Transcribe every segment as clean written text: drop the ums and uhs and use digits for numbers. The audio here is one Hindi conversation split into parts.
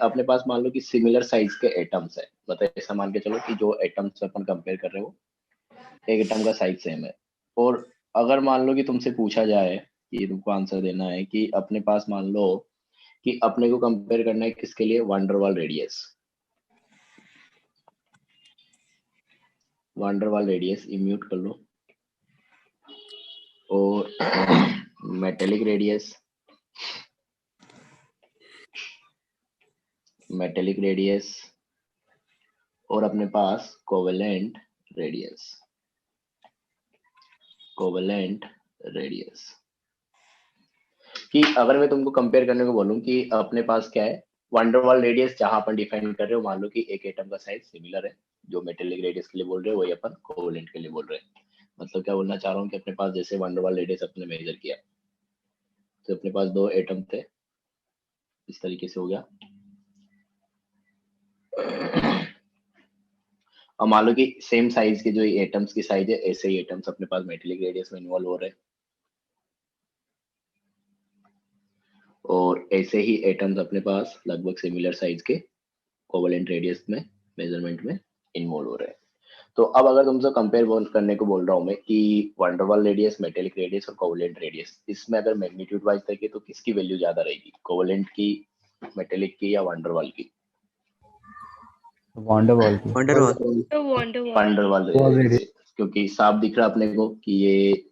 अपने पास मान लो कि सिमिलर साइज के एटम्स है, मतलब ऐसा मान के चलो कि जो एटम्स अपन कंपेयर कर रहे हो एक एटम का साइज सेम है। और अगर मान लो कि तुमसे पूछा जाए, ये तुमको आंसर देना है कि अपने पास मान लो कि अपने को कंपेयर करना है किसके लिए, वांडरवाल रेडियस। वांडरवाल रेडियस इम्यूट कर लो, और मेटेलिक रेडियस, मेटेलिक रेडियस, और अपने पास कोवेलेंट रेडियस, कोवेलेंट रेडियस। कि अगर मैं तुमको कंपेयर करने को बोलूं कि अपने पास क्या है, वंडरवाल रेडियस जहां अपन डिफाइन कर रहे हो, मान लो कि एक एटम का साइज सिमिलर है, जो मेटेलिक रेडियस के लिए बोल रहे हो वही अपन कोवेलेंट के लिए बोल रहे हैं। मतलब क्या बोलना चाह रहा हूँ कि अपने पास जैसे वंडरवाल रेडियस अपने मेजर किया, तो अपने पास दो एटम थे, इस तरीके से हो गया। और मान लो कि सेम साइज के जो एटम्स की साइज है, ऐसे ही एटम्स अपने पास मेटेलिक रेडियस में इन्वॉल्व हो रहे हैं, और ऐसे ही एटम्स अपने पास लगभग सिमिलर साइज के कोवेलेंट रेडियस में मेजरमेंट में इन्वॉल्व हो रहे हैं। तो अब अगर तुमसे कंपेयर करने को बोल रहा हूँ मैं कि वंडरवाल रेडियस, मेटेलिक रेडियस और कोवेलेंट रेडियस, इसमें अगर मैग्नीट्यूड वाइज देखें तो किसकी वैल्यू ज्यादा रहेगी, कोवेलेंट की, मेटेलिक की, या वंडरवाल की? वंडरवाल की। वंडरवाल रेडियस, क्योंकि साफ दिख रहा अपने को कि ये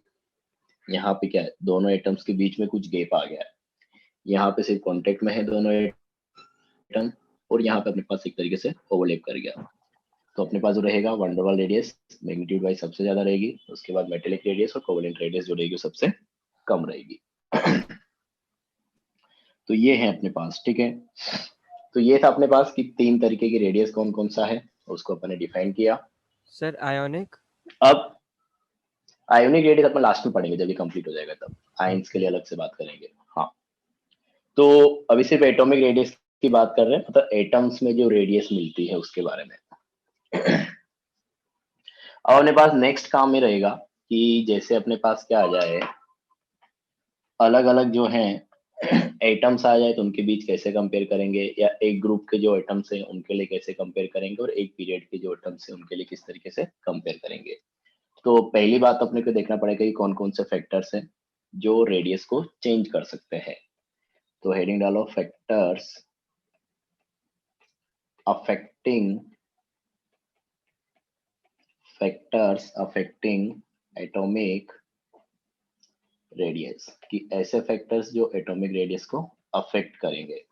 यहाँ पे क्या है, दोनों एटम्स के बीच में कुछ गैप आ गया है। यहाँ पे सिर्फ कांटेक्ट में है दोनों एटम, और यहाँ पे अपने पास एक तरीके से ओवरलैप कर गया। तो अपने पास जो रहेगा वंडरवाल रेडियस मैग्नीट्यूड वाइज सबसे ज्यादा रहेगी, उसके बाद मेटेलिक रेडियस और कोवेलेंट रेडियस जो रहेगी सबसे कम रहेगी। तो ये है अपने पास, ठीक है। तो ये था अपने पास कि तीन तरीके की रेडियस कौन कौन सा है, उसको अपने डिफाइन किया। सर आयोनिक, अब आयोनिक रेडियस अपन लास्ट में पढ़ेंगे, जब ये कंप्लीट हो जाएगा तब आयंस के लिए अलग से बात करेंगे। हाँ, तो अभी सिर्फ एटॉमिक रेडियस की बात कर रहे हैं, मतलब एटम्स में जो रेडियस मिलती है उसके बारे में। अब अपने पास नेक्स्ट काम में रहेगा कि जैसे अपने पास क्या आ जाए, अलग अलग जो हैं एटम्स आ जाए तो उनके बीच कैसे कंपेयर करेंगे, या एक ग्रुप के जो एटम्स हैं उनके लिए कैसे कंपेयर करेंगे, और एक पीरियड के जो एटम्स हैं उनके लिए किस तरीके से कंपेयर करेंगे। तो पहली बात अपने को देखना पड़ेगा कि कौन कौन से फैक्टर्स हैं जो रेडियस को चेंज कर सकते हैं। तो हेडिंग डालो, फैक्टर्स अफेक्टिंग एटॉमिक रेडियस, कि ऐसे फैक्टर्स जो एटॉमिक रेडियस को अफेक्ट करेंगे।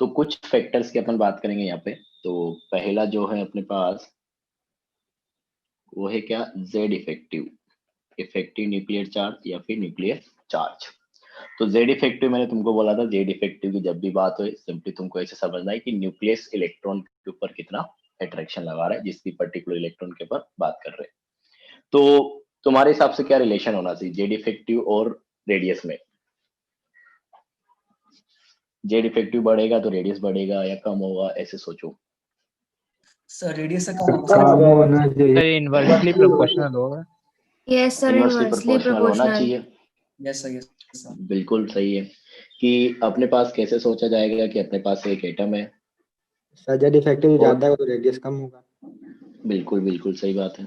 तो कुछ फैक्टर्स की अपन बात करेंगे यहाँ पे। तो पहला जो है अपने पास वो है क्या, Z effective, effective nuclear charge या फिर न्यूक्लियर चार्ज। तो जेड इफेक्टिव मैंने तुमको बोला था, जेड इफेक्टिव की जब भी बात हो सिंपली तुमको ऐसे समझना है कि न्यूक्लियस इलेक्ट्रॉन के ऊपर कितना अट्रैक्शन लगा रहा है, जिस भी पर्टिकुलर इलेक्ट्रॉन के ऊपर बात कर रहे हैं। तो तुम्हारे हिसाब से क्या रिलेशन होना चाहिए जेड इफेक्टिव और रेडियस में? जेड इफेक्टिव बढ़ेगा तो रेडियस बढ़ेगा या कम होगा, ऐसे सोचो। सर रेडियस से कम होगा सर इनवर्सली प्रोपोर्शनल होगा। Yes sir, inversely inversely proportional होना चाहिए। Yes sir. बिल्कुल सही है। कि अपने पास कैसे सोचा जाएगा कि अपने पास एक एटम है, सर जेड इफेक्टिव ज्यादा है तो रेडियस कम होगा। बिल्कुल बिल्कुल सही बात है।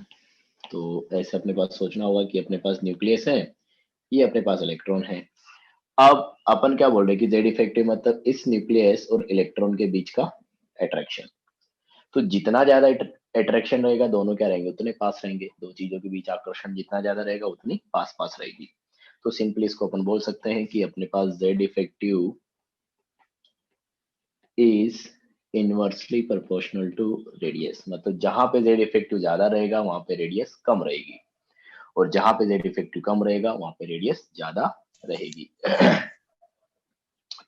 तो ऐसे अपने पास सोचना होगा कि अपने पास न्यूक्लियस है, ये अपने पास इलेक्ट्रॉन है। अब अपन क्या बोल रहे हैं कि जेड इफेक्टिव मतलब इस न्यूक्लियस और इलेक्ट्रॉन के बीच का अट्रैक्शन। तो जितना ज्यादा अट्रैक्शन रहेगा दोनों क्या रहेंगे, उतने पास रहेंगे। दो चीजों के बीच आकर्षण जितना ज्यादा रहेगा उतनी पास पास रहेगी। तो सिंपली इसको अपन बोल सकते हैं कि अपने पास Z effective is inversely proportional to radius. मतलब जहां पे जेड इफेक्टिव ज्यादा रहेगा वहां पे रेडियस कम रहेगी, और जहां पे जेड इफेक्टिव कम रहेगा वहां पे रेडियस ज्यादा रहेगी।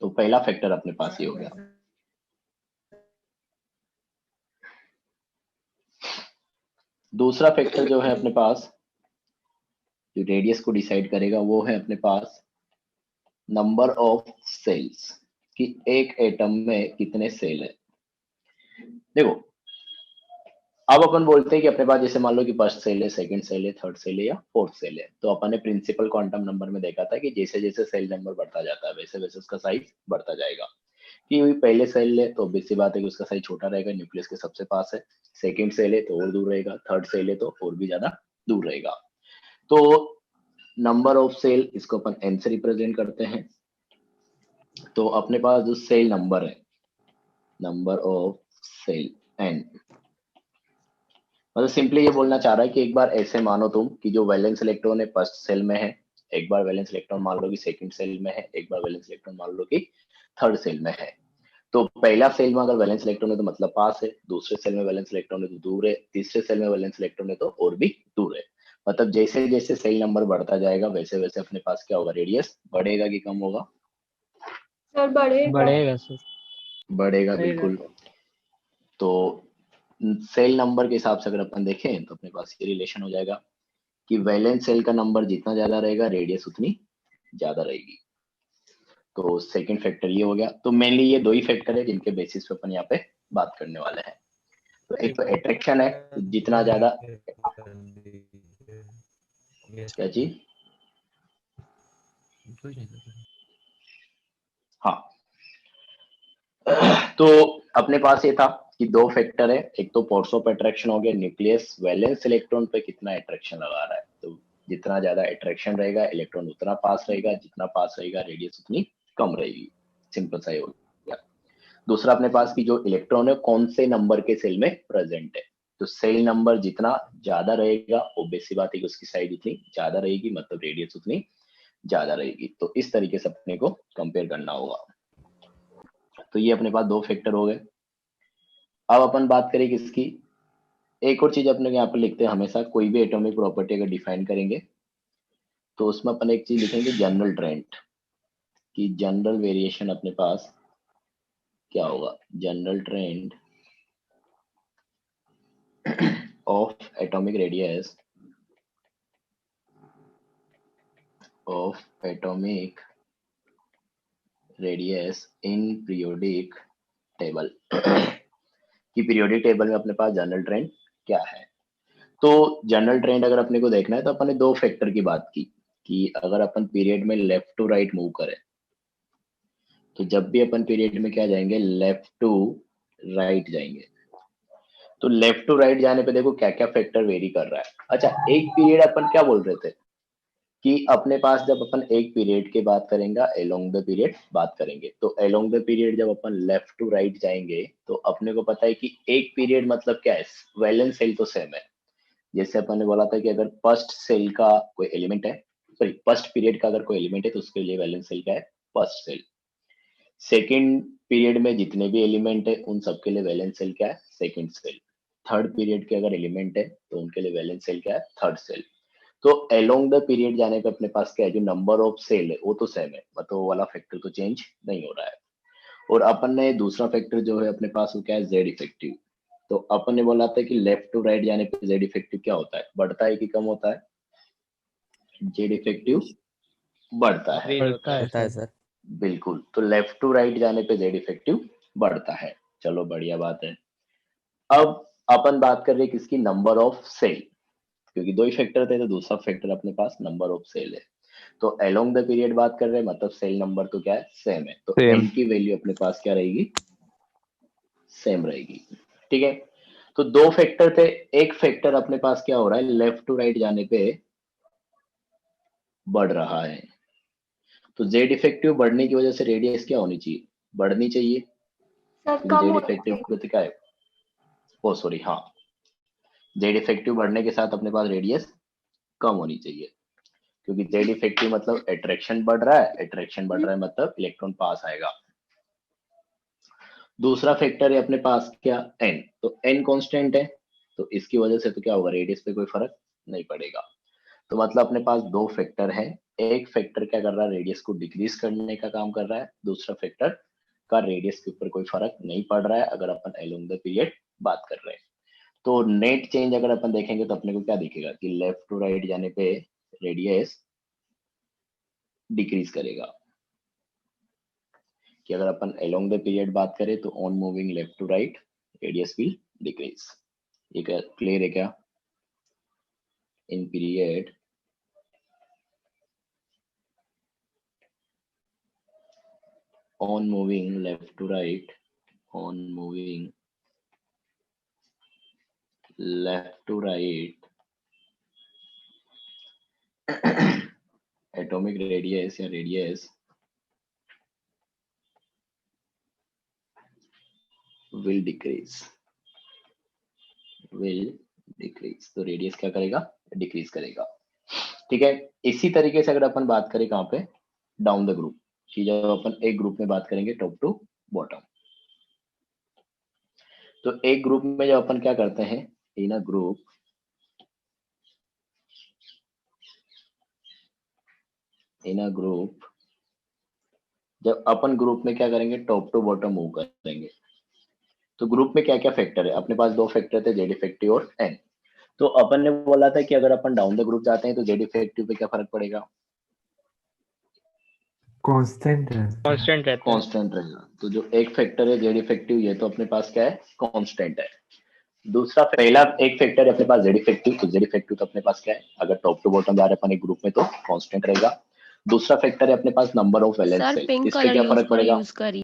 तो पहला फैक्टर अपने पास ये हो गया। दूसरा फैक्टर जो है अपने पास जो रेडियस को डिसाइड करेगा वो है अपने पास नंबर ऑफ सेल्स, कि एक एटम में कितने सेल है। देखो अब अपन बोलते हैं कि अपने पास जैसे मान लो कि फर्स्ट सेल है, सेकंड सेल है, थर्ड सेल है या फोर्थ सेल है। तो अपन ने प्रिंसिपल क्वांटम नंबर में देखा था कि जैसे जैसे सेल नंबर बढ़ता जाता है वैसे वैसे उसका साइज बढ़ता जाएगा। कि वही पहले सेल ले तो obvious सी बात है कि उसका साइज छोटा रहेगा, न्यूक्लियस के सबसे पास है। सेकंड सेल है तो और दूर रहेगा, थर्ड सेल है तो और भी ज्यादा दूर रहेगा। तो नंबर ऑफ सेल इसको अपन n से रिप्रेजेंट करते हैं। तो अपने पास जो सेल नंबर है, नंबर ऑफ सेल n, मतलब सिंपली ये बोलना चाह रहा है कि एक बार ऐसे मानो तुम कि जो वैलेंस इलेक्ट्रॉन है फर्स्ट सेल में है, एक बार वैलेंस इलेक्ट्रॉन मान लो कि सेकंड सेल में है, एक बार वैलेंस इलेक्ट्रॉन मान लो कि थर्ड सेल में है। तो पहला सेल में अगर वैलेंस इलेक्ट्रॉन है तो मतलब पास है, दूसरे सेल में वैलेंस इलेक्ट्रॉन है तो दूर है, तीसरे सेल में वैलेंस इलेक्ट्रॉन है तो और भी दूर है। मतलब जैसे जैसे सेल नंबर बढ़ता जाएगा वैसे वैसे अपने पास क्या होगा, रेडियस बढ़ेगा कि कम होगा? सर बढ़ेगा। बढ़ेगा सर। बढ़ेगा, बिल्कुल। तो सेल नंबर के हिसाब से अगर अपन देखें तो अपने पास ये रिलेशन हो जाएगा कि वैलेंस सेल का नंबर जितना ज्यादा रहेगा रेडियस उतनी ज्यादा रहेगी। तो सेकंड फैक्टर ये हो गया। तो मेनली ये दो ही फैक्टर है जिनके बेसिस पे अपन यहाँ पे बात करने वाले हैं। तो एक तो अट्रैक्शन है, तो जितना ज्यादा, क्या चीज? हाँ, तो अपने पास ये था कि दो फैक्टर है, एक तो फोर्स ऑफ अट्रैक्शन हो गया, न्यूक्लियस वैलेंस इलेक्ट्रॉन पे कितना अट्रैक्शन लगा रहा है। तो जितना ज्यादा अट्रैक्शन रहेगा इलेक्ट्रॉन उतना पास रहेगा, जितना पास रहेगा रेडियस उतनी कम रहेगी। सिंपल सा ही हो गया। दूसरा अपने पास की जो इलेक्ट्रॉन है कौन से नंबर के सेल में प्रेजेंट है। तो सेल नंबर जितना ज्यादा रहेगा obvious सी बात है कि उसकी साइज उतनी ज्यादा रहेगी, मतलब रेडियस उतनी ज्यादा रहेगी। तो इस तरीके से अपने को कंपेयर करना होगा। तो ये अपने पास दो फैक्टर हो गए। अब अपन बात करें किसकी, एक और चीज अपने यहाँ पर लिखते हैं हमेशा, कोई भी एटॉमिक प्रॉपर्टी अगर डिफाइन करेंगे तो उसमें अपन एक चीज लिखेंगे जनरल ट्रेंड, कि जनरल वेरिएशन अपने पास क्या होगा, general trend of atomic radius of atomic radius in periodic table कि पीरियोडिक टेबल में अपने पास जनरल ट्रेंड क्या है। तो जनरल ट्रेंड अगर अपने को देखना है तो अपन ने दो फैक्टर की बात की कि अगर अपन पीरियड में लेफ्ट टू राइट मूव करें तो जब भी अपन पीरियड में क्या जाएंगे, लेफ्ट टू राइट जाएंगे। तो लेफ्ट टू राइट जाने पे देखो क्या क्या फैक्टर वेरी कर रहा है। अच्छा, एक पीरियड अपन क्या बोल रहे थे कि अपने पास जब अपन एक पीरियड की बात करेंगे अलोंग द पीरियड बात करेंगे, तो अलोंग द पीरियड जब अपन लेफ्ट टू राइट जाएंगे तो अपने को पता है कि एक पीरियड मतलब क्या है, वैलेंस सेल तो सेम है। जैसे अपन ने बोला था कि अगर फर्स्ट सेल का कोई एलिमेंट है, सॉरी फर्स्ट पीरियड का अगर कोई एलिमेंट है तो उसके लिए वैलेंस सेल क्या है, फर्स्ट सेल। सेकेंड पीरियड में जितने भी एलिमेंट है उन सबके लिए वैलेंस सेल क्या है, सेकेंड सेल। थर्ड पीरियड के अगर एलिमेंट है तो उनके लिए वैलेंस सेल क्या है, थर्ड सेल। तो अलोंग द पीरियड जाने पे अपने पास क्या है, जो नंबर ऑफ सेल है वो तो सेम है, मतलब वो वाला फैक्टर तो चेंज नहीं हो रहा है। और अपन ने दूसरा फैक्टर जो है अपने पास वो क्या है, जेड इफेक्टिव। तो अपन ने बोला था कि लेफ्ट टू राइट जाने पे जेड इफेक्टिव क्या होता है, बढ़ता है कि कम होता है? जेड इफेक्टिव बढ़ता है, बढ़ता है सर। बिल्कुल। तो लेफ्ट टू राइट जाने पे जेड इफेक्टिव बढ़ता है। चलो बढ़िया बात है। अब अपन बात कर रहे हैं किसकी, नंबर ऑफ सेल, क्योंकि दो ही फैक्टर थे तो दूसरा फैक्टर अपने पास नंबर ऑफ सेल है। तो अलोंग द पीरियड बात कर रहे हैं मतलब सेल नंबर तो क्या है, सेम है। तो Same. एन की वैल्यू अपने पास क्या रहेगी, सेम रहेगी। ठीक है। तो दो फैक्टर थे, एक फैक्टर अपने पास क्या हो रहा है, लेफ्ट टू राइट जाने पे बढ़ रहा है। तो जेड इफेक्टिव बढ़ने की वजह से रेडियस क्या होनी चाहिए, बढ़नी चाहिए, सर क्योंकि कम जेड होनी इफेक्टिव चाहिए। को क्या है, ओ सॉरी हाँ, जेड इफेक्टिव बढ़ने के साथ अपने पास रेडियस कम होनी चाहिए, क्योंकि जेड इफेक्टिव मतलब अट्रैक्शन बढ़ रहा है, अट्रैक्शन बढ़ रहा है मतलब इलेक्ट्रॉन पास आएगा। दूसरा फैक्टर है अपने पास क्या, एन। तो एन कांस्टेंट है तो इसकी वजह से तो क्या होगा, रेडियस पे कोई फर्क नहीं पड़ेगा। तो मतलब अपने पास दो फैक्टर है, एक फैक्टर क्या कर रहा है, रेडियस को डिक्रीज करने का काम कर रहा है, दूसरा फैक्टर का रेडियस के ऊपर कोई फर्क नहीं पड़ रहा है अगर अपन अलोंग द पीरियड बात कर रहे हैं। तो नेट चेंज अगर अपन देखेंगे तो अपने को क्या दिखेगा कि लेफ्ट टू राइट जाने पे रेडियस डिक्रीज करेगा, कि अगर अपन अलोंग द पीरियड बात करें तो on moving left to right radius will decrease. ये क्लियर है क्या, in period on moving left to right, on moving left to right, atomic radius या radius will decrease, तो रेडियस क्या करेगा, डिक्रीज करेगा। ठीक है, इसी तरीके से अगर अपन बात करें कहाँ पे, डाउन द ग्रुप, कि जब अपन एक ग्रुप में बात करेंगे टॉप टू बॉटम, तो एक ग्रुप में जब अपन क्या करते हैं, इन अ ग्रुप जब अपन ग्रुप में क्या करेंगे, टॉप टू बॉटम मूव करेंगे, तो ग्रुप में क्या क्या फैक्टर है, अपने पास दो फैक्टर थे, जेड इफेक्टिव और एन। तो अपन ने बोला था कि अगर अपन डाउन द ग्रुप जाते हैं तो जेड इफेक्टिव पे क्या फर्क पड़ेगा, कांस्टेंट रहता है। कांस्टेंट रहेगा। तो जो एक फैक्टर है जेड इफेक्टिव, ये तो अपने पास क्या है, कांस्टेंट है। दूसरा, पहला एक फैक्टर है अपने पास जेड इफेक्टिव, तो जेड इफेक्टिव तो अपने पास क्या है, अगर टॉप टू बॉटम जा रहे हैं अपन एक ग्रुप में तो कांस्टेंट रहेगा। दूसरा फैक्टर है अपने पास number of valence sir shell, pink इससे कलर क्या फर्क पड़ेगा। यूज करिए।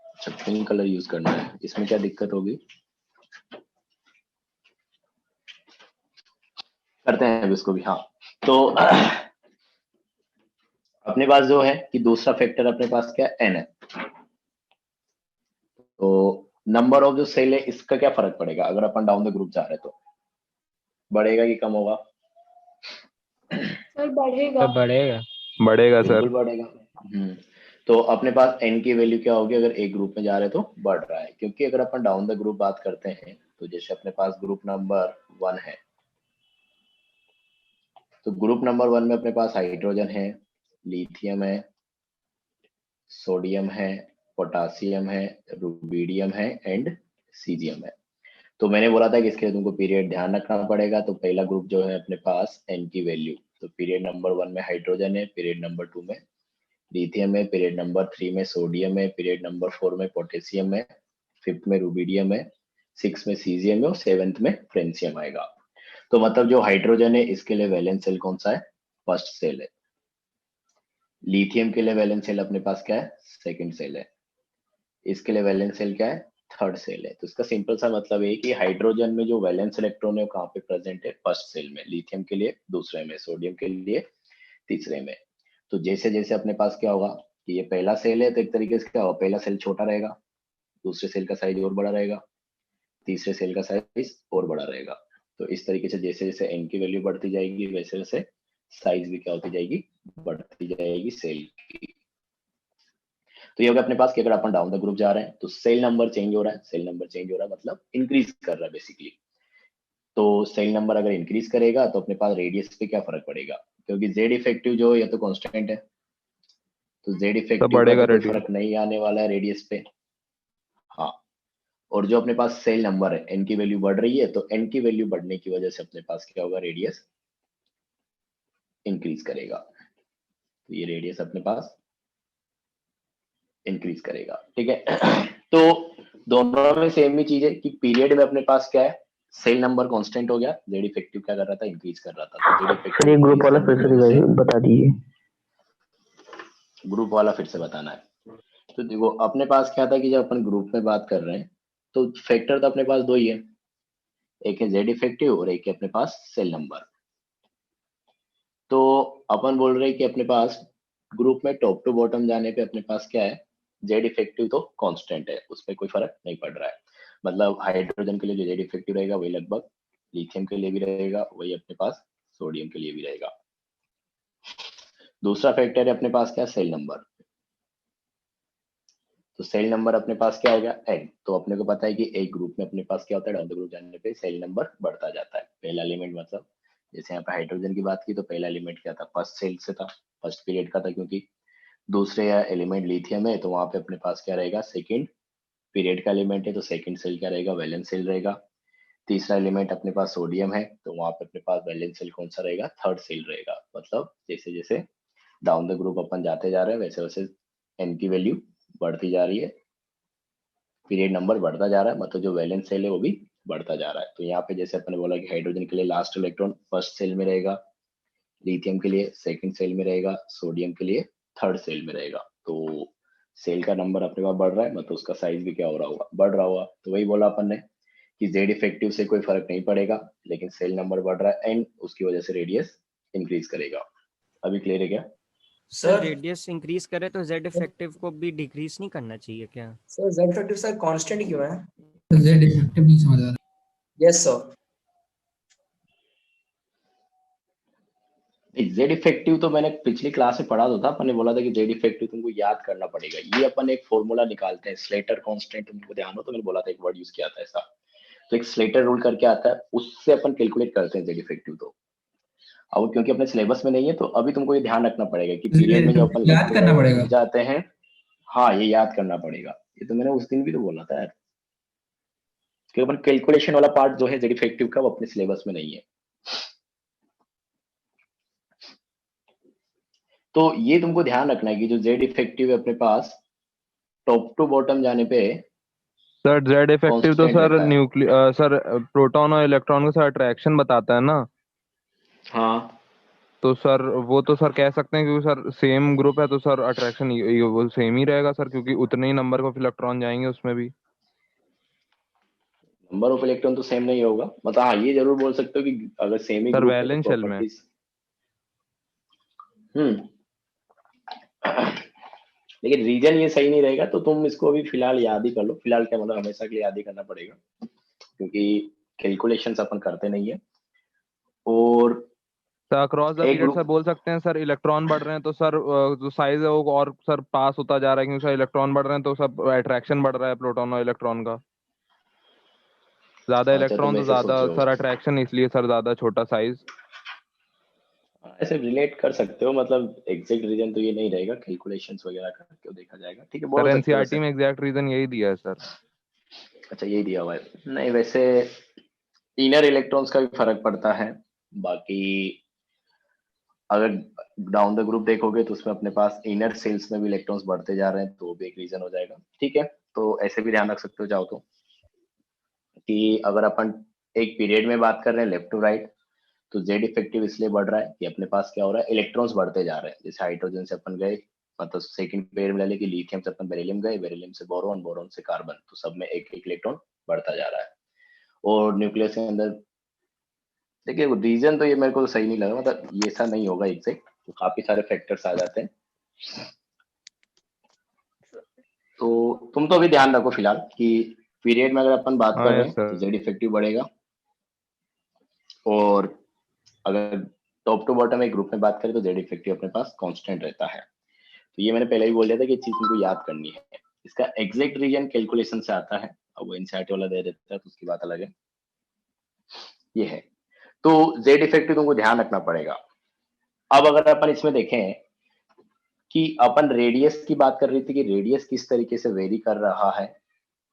अच्छा, पिंक कलर यूज करना है, इसमें क्या दिक्कत होगी, करते हैं अभी इसको भी। हाँ, तो अपने पास जो है कि दूसरा फैक्टर अपने पास क्या एन है, तो नंबर ऑफ जो सेल है इसका क्या फर्क पड़ेगा, अगर अपन डाउन द ग्रुप जा रहे हैं तो बढ़ेगा कि कम होगा, सर बढ़ेगा। बढ़ेगा सर। बिल्कुल बढ़ेगा। तो अपने पास एन की वैल्यू क्या होगी, अगर एक ग्रुप में जा रहे हैं तो बढ़ रहा है, क्योंकि अगर अपन डाउन द ग्रुप बात करते हैं तो जैसे अपने पास ग्रुप नंबर 1 है, तो ग्रुप नंबर 1 में अपने पास हाइड्रोजन है, लिथियम है, सोडियम है, पोटासियम है, रुबिडियम है एंड सीजियम है। तो मैंने बोला था कि इसके लिए तुमको पीरियड ध्यान रखना पड़ेगा। तो पहला ग्रुप जो है अपने पास एन की वैल्यू, तो पीरियड नंबर 1 में हाइड्रोजन है, पीरियड नंबर 2 में लिथियम है, पीरियड नंबर 3 में सोडियम है, पीरियड नंबर 4 में पोटेशियम है, 5th में रुबिडियम है, 6 में सीजियम है और 7th में फ्रेंसियम आएगा। तो मतलब जो हाइड्रोजन है इसके लिए वैलेंस सेल कौन सा है, फर्स्ट सेल है। लिथियम के लिए वैलेंस सेल अपने पास क्या है, सेकंड सेल है। इसके लिए वैलेंस सेल क्या है, थर्ड सेल है। तो इसका सिंपल सा मतलब है कि हाइड्रोजन में जो वैलेंस इलेक्ट्रॉन है वो कहाँ पे प्रेजेंट है, फर्स्ट सेल में, लिथियम के लिए दूसरे में, सोडियम के लिए तीसरे में। तो जैसे जैसे अपने पास क्या होगा कि ये पहला सेल है, तो एक तरीके से क्या होगा, पहला सेल छोटा रहेगा, दूसरे सेल का साइज और बड़ा रहेगा, तीसरे सेल का साइज और बड़ा रहेगा। तो इस तरीके से जैसे जैसे एन की वैल्यू बढ़ती जाएगी वैसे वैसे साइज भी क्या होती जाएगी, बढ़ती जाएगी सेल की। तो ये होगा अपने पास कि अगर अपन डाउन द ग्रुप जा रहे हैं तो सेल नंबर चेंज हो रहा है, सेल नंबर चेंज हो रहा है मतलब इंक्रीज कर रहा है बेसिकली। तो सेल नंबर अगर इंक्रीज करेगा तो अपने पास रेडियस पे क्या फर्क पड़ेगा, क्योंकि जेड इफेक्टिव जो है तो कांस्टेंट है, तो जेड इफेक्टिव का बढ़ेगा तो कोई रेडियस। फर्क नहीं आने वाला है रेडियस पे। हाँ, और जो अपने पास सेल नंबर है एन की वैल्यू बढ़ रही है, तो एन की वैल्यू बढ़ने की वजह से अपने पास क्या होगा, रेडियस इंक्रीज करेगा। तो ये रेडियस अपने पास इंक्रीज करेगा। ठीक है, तो दोनों में सेम ही चीज है कि पीरियड में अपने पास क्या है, सेल नंबर कांस्टेंट हो गया, जेड इफेक्टिव क्या कर रहा था, इंक्रीज कर रहा था। तो जेड सर ये ग्रुप वाला फिर से बता दीजिए। ग्रुप वाला फिर से बताना है। तो देखो अपने पास क्या था कि जब अपन ग्रुप में बात कर रहे हैं तो फैक्टर तो अपने पास दो ही है, एक है जेड इफेक्टिव और एक है अपने पास सेल नंबर। तो अपन बोल रहे हैं कि अपने पास ग्रुप में टॉप टू बॉटम जाने पे अपने पास क्या है, जेड इफेक्टिव तो कांस्टेंट है, उसमें कोई फर्क नहीं पड़ रहा है। मतलब हाइड्रोजन के लिए जो जेड इफेक्टिव रहेगा वही लगभग लिथियम के लिए भी रहेगा, वही अपने पास सोडियम के लिए भी रहेगा। दूसरा फैक्टर है अपने पास क्या, सेल नंबर। तो सेल नंबर अपने पास क्या हो गया, एन। तो अपने को पता है कि एक ग्रुप में अपने पास क्या होता है, डाउन द ग्रुप जाने पे सेल नंबर बढ़ता जाता है। पहला एलिमेंट मतलब जैसे यहाँ पे हाइड्रोजन की बात की तो पहला एलिमेंट क्या था, फर्स्ट सेल से था, फर्स्ट पीरियड का था, क्योंकि दूसरे एलिमेंट लिथियम है तो वहां पे अपने पास क्या रहेगा, सेकंड पीरियड का एलिमेंट है तो सेकंड सेल क्या रहेगा, वैलेंस सेल रहेगा। तीसरा एलिमेंट अपने पास सोडियम है तो वहां पे अपने पास वैलेंस सेल कौन सा रहेगा, थर्ड सेल रहेगा। मतलब जैसे जैसे डाउन द ग्रुप अपन जाते जा रहे हैं वैसे वैसे एन की वैल्यू बढ़ती जा रही है, पीरियड नंबर बढ़ता जा रहा है, मतलब जो वैलेंस सेल है वो भी बढ़ता जा रहा है। तो यहाँ पे जैसे अपन ने बोला कि हाइड्रोजन के लिए लास्ट इलेक्ट्रॉन फर्स्ट सेल में रहेगा, लिथियम के लिए सेकंड सेल में रहेगा, सोडियम के लिए थर्ड सेल में रहेगा। तो सेल का नंबर अपने पास बढ़ रहा है, मतलब उसका साइज भी क्या हो रहा होगा, बढ़ रहा होगा। तो वही बोला अपन ने कि जेड इफेक्टिव से कोई फर्क नहीं पड़ेगा, लेकिन सेल नंबर बढ़ रहा है एंड उसकी वजह से रेडियस इंक्रीज करेगा। अभी क्लियर है क्या? सर सर रेडियस इंक्रीज करे तो जेड इफेक्टिव को भी डिक्रीज नहीं करना चाहिए क्या? Sir Z effective sir constant क्यों है? जेड इफेक्टिव नहीं समझ आ रहा। Yes sir. जेड इफेक्टिव तो मैंने पिछली क्लास में पढ़ा तो था, अपन ने बोला था कि जेड इफेक्टिव तुमको याद करना पड़ेगा। ये अपन एक फॉर्मूला निकालते हैं, स्लेटर कांस्टेंट, तुमको ध्यान हो तो मैंने बोला था, एक वर्ड यूज किया था ऐसा। तो एक स्लेटर रूल करके आता है, उससे अपन कैलकुलेट करते हैं जेड इफेक्टिव। तो अब क्योंकि अपने सिलेबस में नहीं है, तो अभी तुमको ये ध्यान रखना पड़ेगा कि पीरियड में जब अपन लेफ्ट याद टू करना राइट पड़ेगा। उठ जाते हैं, हाँ ये याद करना पड़ेगा। ये तो मैंने उस दिन भी तो बोला था यार, कि अपन कैलकुलेशन वाला पार्ट जो है जेड इफेक्टिव का, वो अपने सिलेबस में नहीं है। तो ये तुमको ध्यान रखना है कि जो जेड इफेक्टिव है अपने पास, टॉप टू बॉटम जाने पे सर जेड इफेक्टिव तो कांस्टेंट सर रहता है। सर प्रोटॉन और इलेक्ट्रॉन का सर अट्रैक्शन बताता है ना। हाँ तो सर वो तो सर कह सकते हैं क्योंकि सर सेम ग्रुप है तो सर अट्रैक्शन वो सेम ही रहेगा सर, क्योंकि उतने ही नंबर ऑफ इलेक्ट्रॉन जाएंगे उसमें भी। नंबर ऑफ इलेक्ट्रॉन तो सेम नहीं होगा, मतलब हाँ ये जरूर बोल सकते हो कि अगर सेम ही सर ग्रुप है तो वैलेंस शेल में। प्रॉपर्टीज। हम्म लेकिन रीजन ये सही नहीं रहेगा, तो तुम इसको अभी फिलहाल याद ही कर लो। फिलहाल क्या मतलब, हमेशा के लिए याद ही करना पड़ेगा, क्योंकि कैलकुलेशंस अपन करते नहीं है। और सर क्रॉस द एक पीरियड सर ग्रुप, बोल सकते हैं सर इलेक्ट्रॉन बढ़ रहे हैं तो सर जो साइज है वो और सर पास होता जा रहा है, क्योंकि सर इलेक्ट्रॉन बढ़ रहे हैं तो सब अट्रैक्शन बढ़ रहा है प्रोटॉन और इलेक्ट्रॉन का। ज्यादा अच्छा तुम इलेक्ट्रॉन तो ऐसे ज्यादा सोचे हो, सर अट्रैक्शन, इसलिए सर ज्यादा छोटा साइज। ऐसे रिलेट कर सकते हो, मतलब एग्जैक्ट रीजन तो ये नहीं रहेगा, कैलकुलेशंस वगैरह करके देखा जाएगा। ठीक है, सर बोल सकते हो एनसीईआरटी वैसे। में एग्जैक्ट रीजन यही दिया है सर। अच्छा यही दिया हुआ है, नहीं वैसे इनर इलेक्ट्रॉन्स का भी फर्क पड़ता है। बाकी अगर डाउन द ग्रुप देखोगे तो उसमें अपने पास इनर सेल्स में भी इलेक्ट्रॉन्स बढ़ते जा रहे हैं, तो वो भी एक रीजन हो जाएगा। ठीक है, तो ऐसे भी ध्यान रख सकते हो चाहो तो, कि अगर अपन एक पीरियड में बात कर रहे हैं लेफ्ट टू राइट, तो जेड इफेक्टिव इसलिए बढ़ रहा है कि अपने पास क्या हो रहा है, इलेक्ट्रॉन्स बढ़ते जा रहे हैं। जैसे हाइड्रोजन से अपन गए, मतलब सेकंड पेयर में ले लेके लिथियम से अपन बेरिलियम गए, बेरिलियम से बोरॉन, बोरॉन से कार्बन, तो सब में एक एक इलेक्ट्रॉन बढ़ता जा रहा है। और न्यूक्लियस के अंदर देखिए, रीजन तो ये मेरे को तो सही नहीं लगा, मतलब ये ऐसा नहीं होगा एग्जैक्ट, तो काफी सारे फैक्टर्स आ जाते हैं। तो तुम तो अभी ध्यान रखो फिलहाल कि पीरियड में अगर अपन बात हाँ कर रहे यस हैं तो सर। जेड इफेक्टिव बढ़ेगा। और अगर टॉप टू बॉटम एक ग्रुप में बात करें तो जेड इफेक्टिव अपने पास कांस्टेंट रहता है। तो ये मैंने पहले ही बोल दिया था कि चीज तुमको याद करनी है। इसका एग्जैक्ट रीजन कैलकुलेशन से आता है, अब वो इनसाइट वाला दे देता है तो उसकी बात अलग है। ये है, तो जेड इफेक्टिव तुमको ध्यान रखना पड़ेगा। अब अगर अपन इसमें देखें कि अपन रेडियस की बात कर रही थी, कि रेडियस किस तरीके से वेरी कर रहा है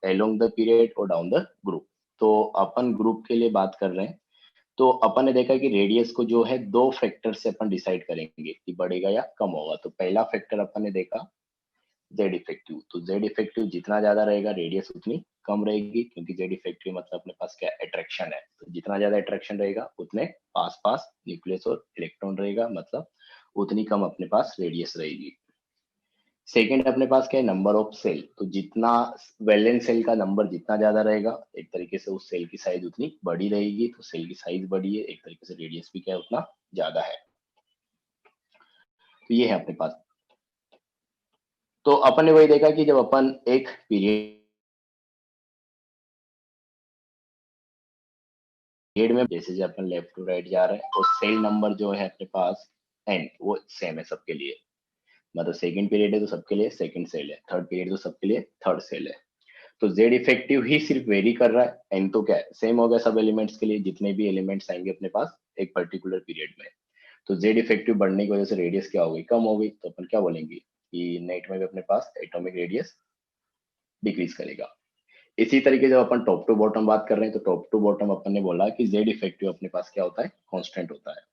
अलोंग द पीरियड और डाउन द ग्रुप। तो अपन ग्रुप के लिए बात कर रहे हैं, तो अपन ने देखा कि रेडियस को जो है दो फैक्टर से अपन डिसाइड करेंगे कि बढ़ेगा या कम होगा। तो पहला फैक्टर अपन ने देखा जेड इफेक्टिव, तो जेड इफेक्टिव जितना ज्यादा रहेगा रेडियस उतनी कम रहेगी, क्योंकि जेड इफेक्टिव मतलब अपने पास क्या अट्रैक्शन है, तो जितना ज्यादा अट्रैक्शन रहेगा उतने पास पास न्यूक्लियस और इलेक्ट्रॉन रहेगा, मतलब उतनी कम अपने पास रेडियस रहेगी। सेकेंड अपने पास क्या है, नंबर ऑफ सेल, तो जितना वैलेंस सेल का नंबर जितना ज्यादा रहेगा, एक तरीके से उस सेल की साइज उतनी बड़ी रहेगी। तो सेल की साइज बड़ी है, एक तरीके से रेडियस भी क्या है उतना ज्यादा है। तो ये है अपने पास। तो अपन ने वही देखा कि जब अपन एक पीरियड में जैसे जैसे अपन लेफ्ट टू राइट जा रहे हैं, तो सेल नंबर जो है अपने पास एन वो सेम है सबके लिए, मतलब सेकंड पीरियड है तो सबके लिए सेकंड सेल है, थर्ड पीरियड तो सबके लिए थर्ड सेल है। तो जेड इफेक्टिव ही सिर्फ वेरी कर रहा है, एन तो क्या है सेम हो गया सब एलिमेंट्स के लिए, जितने भी एलिमेंट्स आएंगे अपने पास एक पर्टिकुलर पीरियड में। तो जेड इफेक्टिव बढ़ने की वजह से रेडियस क्या हो गई, कम हो गई, तो अपन क्या बोलेंगे कि नेट में भी अपने पास एटॉमिक रेडियस डिक्रीज करेगा। इसी तरीके से जब अपन टॉप टू बॉटम बात कर रहे हैं, तो टॉप टू बॉटम अपन ने बोला कि जेड इफेक्टिव अपने पास क्या होता है, कांस्टेंट होता है।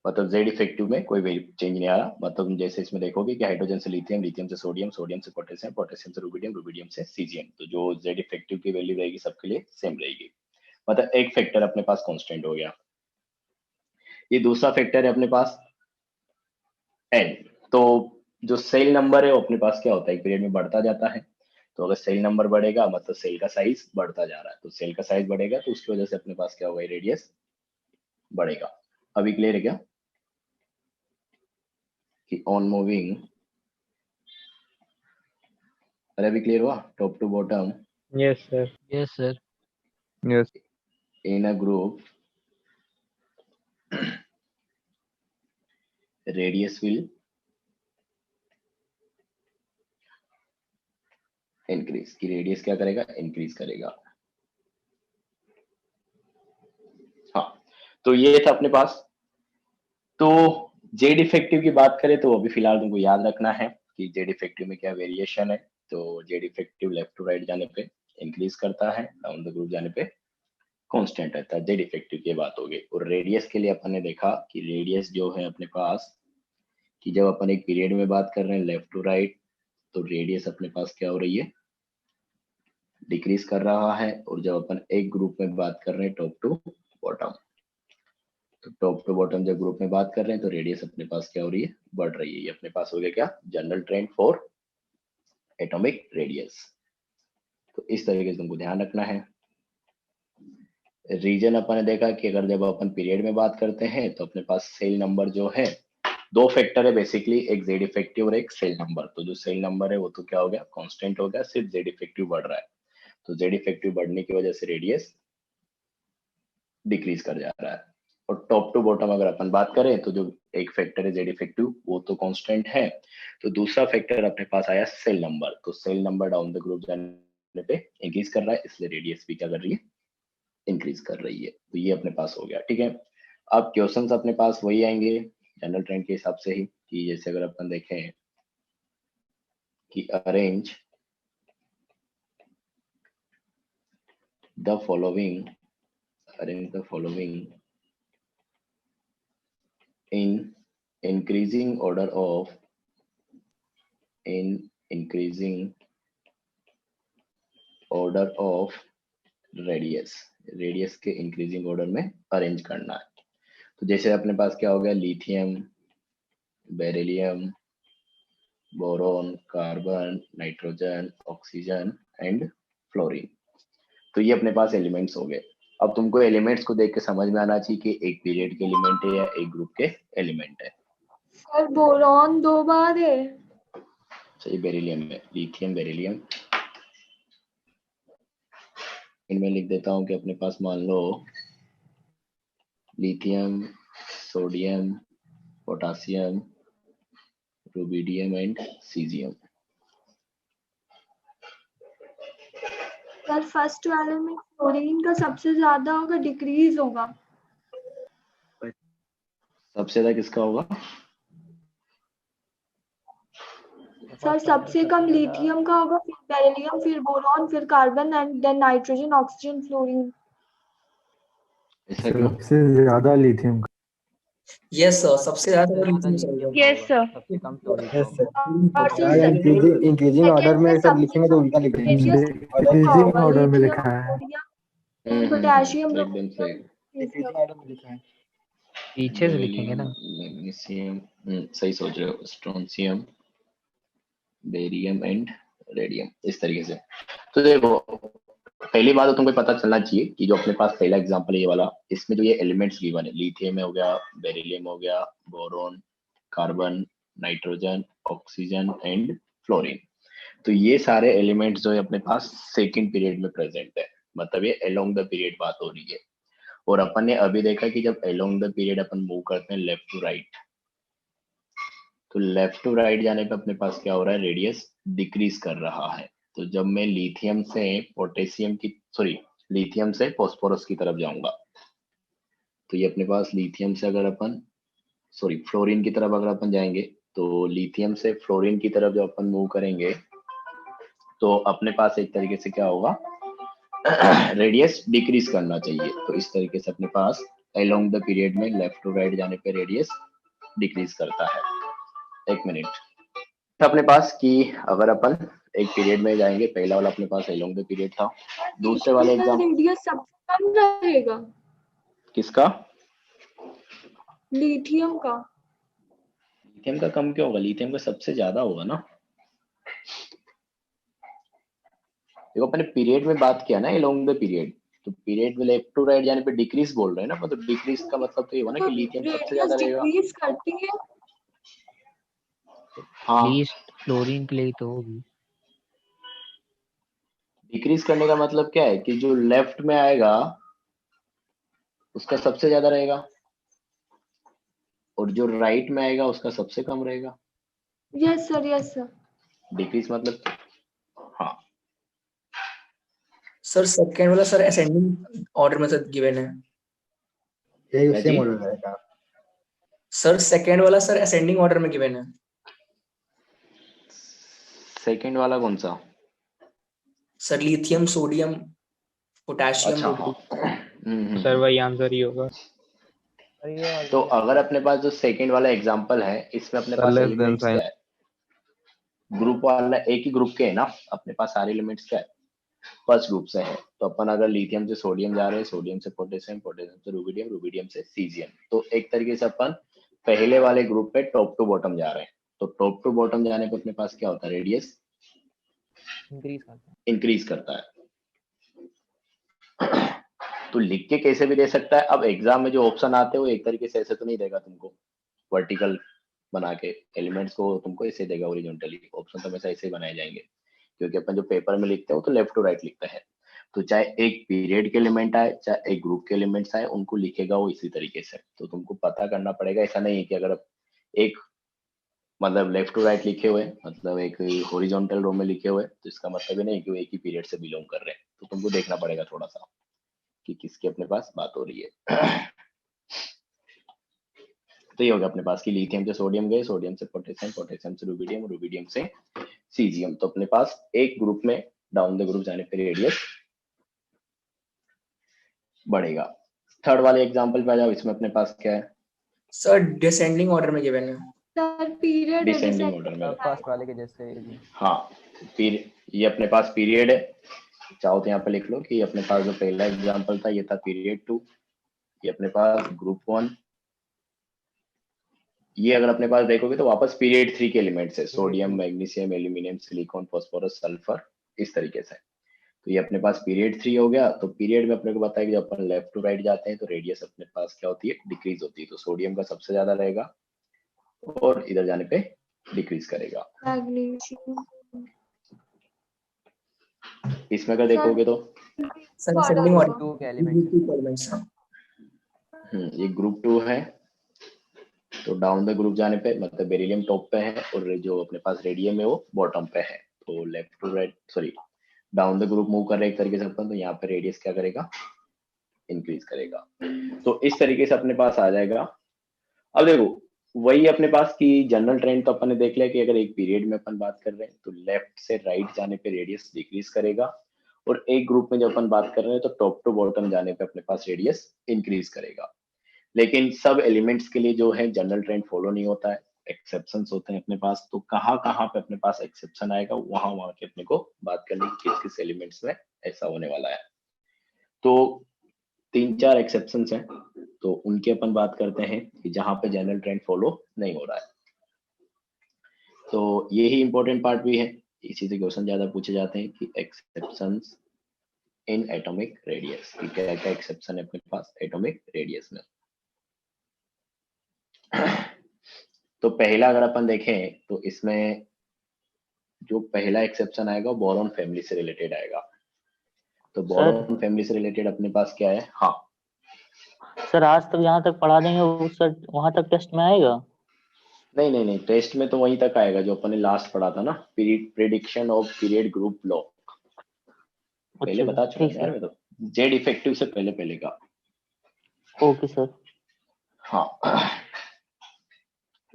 मतलब जेड इफेक्टिव में कोई चेंज नहीं आ रहा। मतलब तुम जैसे इसमें देखोगे कि हाइड्रोजन से लिथियम, लिथियम से सोडियम, सोडियम से पोटेशियम, पोटेशियम से रुबिडियम, रुबिडियम से सीजियम, तो जो जेड इफेक्टिव की वैल्यू रहेगी सबके लिए सेम रहेगी। मतलब एक फैक्टर अपने पास कांस्टेंट हो गया। ये दूसरा फैक्टर है अपने पास एन। तो जो सेल नंबर है वो अपने पास क्या होता है, एक पीरियड में बढ़ता जाता है। तो अगर सेल नंबर बढ़ेगा मतलब सेल का साइज बढ़ता जा रहा है, तो सेल का साइज बढ़ेगा तो उसकी वजह से अपने पास क्या होगा, रेडियस बढ़ेगा। अभी क्लियर है क्या कि ऑन मूविंग, अरे अभी क्लियर हुआ, top to bottom yes sir. Yes sir. Yes in a group radius will increase, की रेडियस क्या करेगा, इंक्रीज करेगा। हाँ, तो ये था अपने पास। तो जेड इफेक्टिव की बात करें तो अभी फिलहाल तुमको याद रखना है कि जेड इफेक्टिव में क्या वेरिएशन है। तो Z effective left to right जाने पे इंक्रीज करता है, डाउन द ग्रुप जाने पे कांस्टेंट रहता है। जेड इफेक्टिव की बात हो गई। और रेडियस के लिए अपन ने देखा कि रेडियस जो है अपने पास, कि जब अपन एक पीरियड में बात कर रहे हैं लेफ्ट टू राइट, तो रेडियस अपने पास क्या हो रही है, डिक्रीज कर रहा है। और जब अपन एक ग्रुप में बात कर रहे हैं टॉप टू बॉटम, तो टॉप टू बॉटम जब ग्रुप में बात कर रहे हैं तो रेडियस अपने पास क्या हो रही है, बढ़ रही है। ये अपने पास हो गया क्या, general trend for atomic radius. तो इस तरीके से तुमको ध्यान रखना है। रीजन अपन ने देखा कि अगर जब अपन पीरियड में बात करते हैं तो अपने पास सेल नंबर जो है, दो फैक्टर है बेसिकली, एक जेड इफेक्टिव और एक सेल नंबर। तो जो सेल नंबर है वो तो क्या हो गया, कांस्टेंट हो गया, सिर्फ जेड इफेक्टिव बढ़ रहा है। तो जेड इफेक्टिव बढ़ने की वजह से रेडियस डिक्रीज कर जा रहा है। और टॉप टू बॉटम अगर अपन बात करें तो जो एक फैक्टर है जेड इफेक्टिव वो तो कांस्टेंट है, तो दूसरा फैक्टर अपने पास आया सेल नंबर। तो cell number down the group जाने पे इंक्रीज कर रहा है, इसलिए रेडियस भी क्या कर रही है, इंक्रीज कर रही है। तो ये अपने पास हो गया, ठीक है। अब क्वेश्चंस अपने पास वही आएंगे जनरल ट्रेंड के हिसाब से ही, कि जैसे अगर अपन देखें कि arrange the following in increasing order of radius के इंक्रीजिंग ऑर्डर में अरेंज करना है। तो जैसे अपने पास क्या हो गया, lithium, beryllium, boron, carbon, nitrogen, oxygen and fluorine. तो ये अपने पास एलिमेंट्स हो गए। अब तुमको एलिमेंट्स को देख के समझ में आना चाहिए कि एक पीरियड के एलिमेंट है या एक ग्रुप के एलिमेंट है। सर बोरॉन 2 बार है। सही, बेरिलियम में लिथियम, बेरिलियम। इनमें लिख देता हूं कि अपने पास मान लो lithium, sodium, potassium, rubidium and caesium. Sir first वाले में फ्लोरीन का सबसे ज्यादा होगा, डिक्रीज होगा। सबसे ज्यादा किसका होगा, सर सबसे कम लिथियम का होगा, फिर बेरिलियम, फिर बोरॉन, फिर carbon and then nitrogen, oxygen, fluorine. ऐसा क्यों? सबसे ज्यादा लिथियम यस सर, सबसे ज्यादा lithium चाहिए। Yes sir. सबसे कम क्लोरीन यस होगा। सर। और हाँ, इंक्रीजिंग ऑर्डर सेकंड में में सब सबसे लिखेंगे तो कम उल्टा लिखेंगे। रेडियस डिक्रीजिंग होगा, ऑर्डर में लिथियम, लिखा है। सोडियम, पोटेशियम, एकदम सही। डिक्रीजिंग ऑर्डर में लिखा है। पीछे से लिखेंगे ना। मैग्नीशियम, सही सोच रहे हो, स्ट्रोंशियम, बेरियम एंड रेडियम, इस तरीके से। तो देखो, पहली बात तो तुमको पता चलना चाहिए कि जो अपने पास पहला एग्जांपल है ये वाला, इसमें जो ये एलिमेंट्स गिवन है, लिथियम हो गया, बेरिलियम हो गया, boron, carbon, nitrogen, oxygen and fluorine. तो ये सारे एलिमेंट्स जो है अपने पास सेकंड पीरियड में प्रेजेंट है, मतलब ये अलोंग द पीरियड बात हो रही है। और अपन ने अभी देखा कि जब along the period upon move करते हैं लेफ्ट टू राइट, तो लेफ्ट टू राइट जाने पे अपने पास क्या हो रहा है, रेडियस डिक्रीज कर रहा है। तो जब मैं लिथियम से पोटेशियम की, सॉरी, लिथियम से फॉस्फोरस की तरफ जाऊंगा, तो ये अपने पास लिथियम से अगर अपन, सॉरी, फ्लोरीन की तरफ अगर अपन जाएंगे, तो लिथियम से फ्लोरीन की तरफ जब अपन मूव करेंगे तो अपने पास एक तरीके से क्या होगा, रेडियस डिक्रीज करना चाहिए। तो इस तरीके से अपने पास अलोंग द पीरियड में लेफ्ट टू राइट जाने पे रेडियस डिक्रीज करता है। एक मिनट, अपने पास कि अगर अपन एक पीरियड में जाएंगे, पहला वाला अपने पास अलोंग द पीरियड था, दूसरे वाले एग्जाम रेडियस सबसे कम रहेगा किसका, लिथियम का। लिथियम का कम क्यों होगा, लिथियम का सबसे ज्यादा होगा ना। देखो अपने पीरियड में बात किया ना, अलोंग द पीरियड, तो पीरियड में लेफ्ट टू राइट जाने पे डिक्रीज बोल रहे हैं ना, मतलब डिक्रीज का मतलब तो ये हुआ ना कि लिथियम सबसे ज्यादा रेडियस रहेगा। डिक्रीज करती है। हाँ, लीस्ट फ्लोरीन के लिए तो होगी। डिक्रीज करने का मतलब क्या है कि जो लेफ्ट में आएगा उसका सबसे ज्यादा रहेगा और जो राइट में आएगा उसका सबसे कम रहेगा। Yes sir, yes sir. Decrease मतलब, हाँ सर सेकंड वाला सर असेंडिंग ऑर्डर में सर गिवन है। यही क्या उससे जी? मॉडल रहेगा। सर सेकंड वाला सर असेंडिंग ऑर्डर में गिवन है। सेकंड वाला कौन सा? सर लिथियम, सोडियम, पोटेशियम, अच्छा हाँ, रुबिडियम। सर वही आंसर ही होगा। तो अगर अपने पास जो सेकंड वाला एग्जांपल है इसमें अपने सर पास लेस देन एलिमेंट्स साइन। क्या है, ग्रुप वाला एक ही ग्रुप के है ना, अपने पास सारे एलिमेंट्स क्या है, फर्स्ट ग्रुप से है। तो अपन अगर लिथियम से सोडियम जा रहे हैं, सोडियम से पोटेशियम, पोटेशियम से रुबिडियम, रुबिडियम से सीजियम, तो एक तरीके से अपन पहले वाले ग्रुप पे टॉप टू बॉटम जा रहे हैं। तो टॉप टू बॉटम जाने पे अपने पास क्या होता है, रेडियस इंक्रीज करता है। तो लिख के कैसे भी दे सकता है। अब एग्जाम में जो ऑप्शन आते हैं वो एक तरीके से ऐसे तो नहीं देगा तुमको वर्टिकल बना के, एलिमेंट्स को तुमको ऐसे देगा ओरिजेंटली, ऑप्शन तो हमेशा ऐसे ही बनाए जाएंगे क्योंकि अपन जो पेपर में लिखते हैं वो तो लेफ्ट टू राइट लिखता है। तो चाहे एक पीरियड के एलिमेंट आए चाहे एक ग्रुप के एलिमेंट्स आए, उनको लिखेगा वो इसी तरीके से। तो तुमको पता करना पड़ेगा, ऐसा नहीं है कि अगर एक मतलब लेफ्ट टू राइट लिखे हुए, मतलब एक हॉरिजॉन्टल रो में लिखे हुए, तो इसका मतलब ये नहीं कि वो एक ही पीरियड से बिलोंग कर रहे हैं। तो तुमको देखना पड़ेगा थोड़ा सा कि किसकी अपने पास बात हो रही है। तो ये हो गया अपने पास कि लिथियम से सोडियम गए, सोडियम से पोटेशियम, पोटेशियम से रुबिडियम, रुबिडियम से सीजियम। तो अपने पास एक ग्रुप में डाउन द ग्रुप जाने पर रेडियस बढ़ेगा। थर्ड वाले एग्जांपल पे आ जाओ, इसमें अपने पास क्या है, सर डिसेंडिंग ऑर्डर में गिवन है। सर पीरियड डिसेंडिंग ऑर्डर में। फर्स्ट वाले के जैसे। हाँ, फिर ये अपने पास पीरियड है, चाहो तो यहाँ पे लिख लो कि अपने पास जो पहला एग्जांपल था ये था पीरियड 2, ये अपने पास ग्रुप 1, ये अगर अपने पास देखोगे तो वापस पीरियड 3 के एलिमेंट्स है, sodium, magnesium, aluminium, silicon, phosphorus, sulphur, इस तरीके से। तो ये अपने पास पीरियड 3 हो गया। तो पीरियड में अपने को बताया कि जब अपन लेफ्ट टू राइट जाते हैं तो रेडियस अपने पास क्या होती है, डिक्रीज होती है। तो सोडियम का सबसे ज्यादा रहेगा और इधर जाने पे डिक्रीज करेगा। मैग्नीशियम। इसमें अगर देखोगे तो सर असेंडिंग ऑर्डर एलिमेंट्स हैं। ये ग्रुप 2 है, तो डाउन द ग्रुप जाने पे मतलब बेरिलियम टॉप पे है और जो अपने पास रेडियम है वो बॉटम पे है। तो left to right sorry down the group move कर रहे हैं एक तरीके से अपन, तो यहाँ पे रेडियस क्या करेगा, इंक्रीज करेगा। तो इस तरीके से अपने पास आ जाएगा। अब देखो वही अपने पास की जनरल ट्रेंड तो अपन ने देख लिया कि अगर एक पीरियड में अपन बात कर रहे हैं तो लेफ्ट से राइट जाने पे रेडियस डिक्रीज करेगा और एक ग्रुप में जब अपन बात कर रहे हैं तो टॉप टू बॉटम जाने पे अपने पास रेडियस इंक्रीज करेगा। लेकिन सब एलिमेंट्स के लिए जो है जनरल ट्रेंड फॉलो नहीं होता है, एक्सेप्शंस होते हैं अपने पास। तो कहाँ कहाँ पे अपने पास एक्सेप्शन आएगा वहां वहां के अपने को बात करनी कि किस किस एलिमेंट्स में ऐसा होने वाला है। तो 3-4 एक्सेप्शंस हैं, तो उनकी अपन बात करते हैं कि जहां पे जनरल ट्रेंड फॉलो नहीं हो रहा है। तो ये ही इंपॉर्टेंट पार्ट भी है, इसी से क्वेश्चन ज्यादा पूछे जाते हैं कि एक्सेप्शंस इन एटॉमिक रेडियस, कि क्या क्या एक्सेप्शन है अपने पास एटॉमिक रेडियस में। तो पहला अगर अपन देखें तो इसमें जो पहला एक्सेप्शन आएगा बोरॉन फैमिली से रिलेटेड आएगा। तो बोरॉन फैमिली से रिलेटेड अपने पास क्या है, हाँ सर आज तक जहाँ तक पढ़ा देंगे वो सर वहां तक टेस्ट में आएगा? नहीं नहीं नहीं, टेस्ट में तो वहीं तक आएगा जो अपन ने लास्ट पढ़ा था ना, prediction of period group law, पहले बता चुका हूं यार मैं तो, जेड इफेक्टिव से पहले पहले का। Okay sir. हाँ,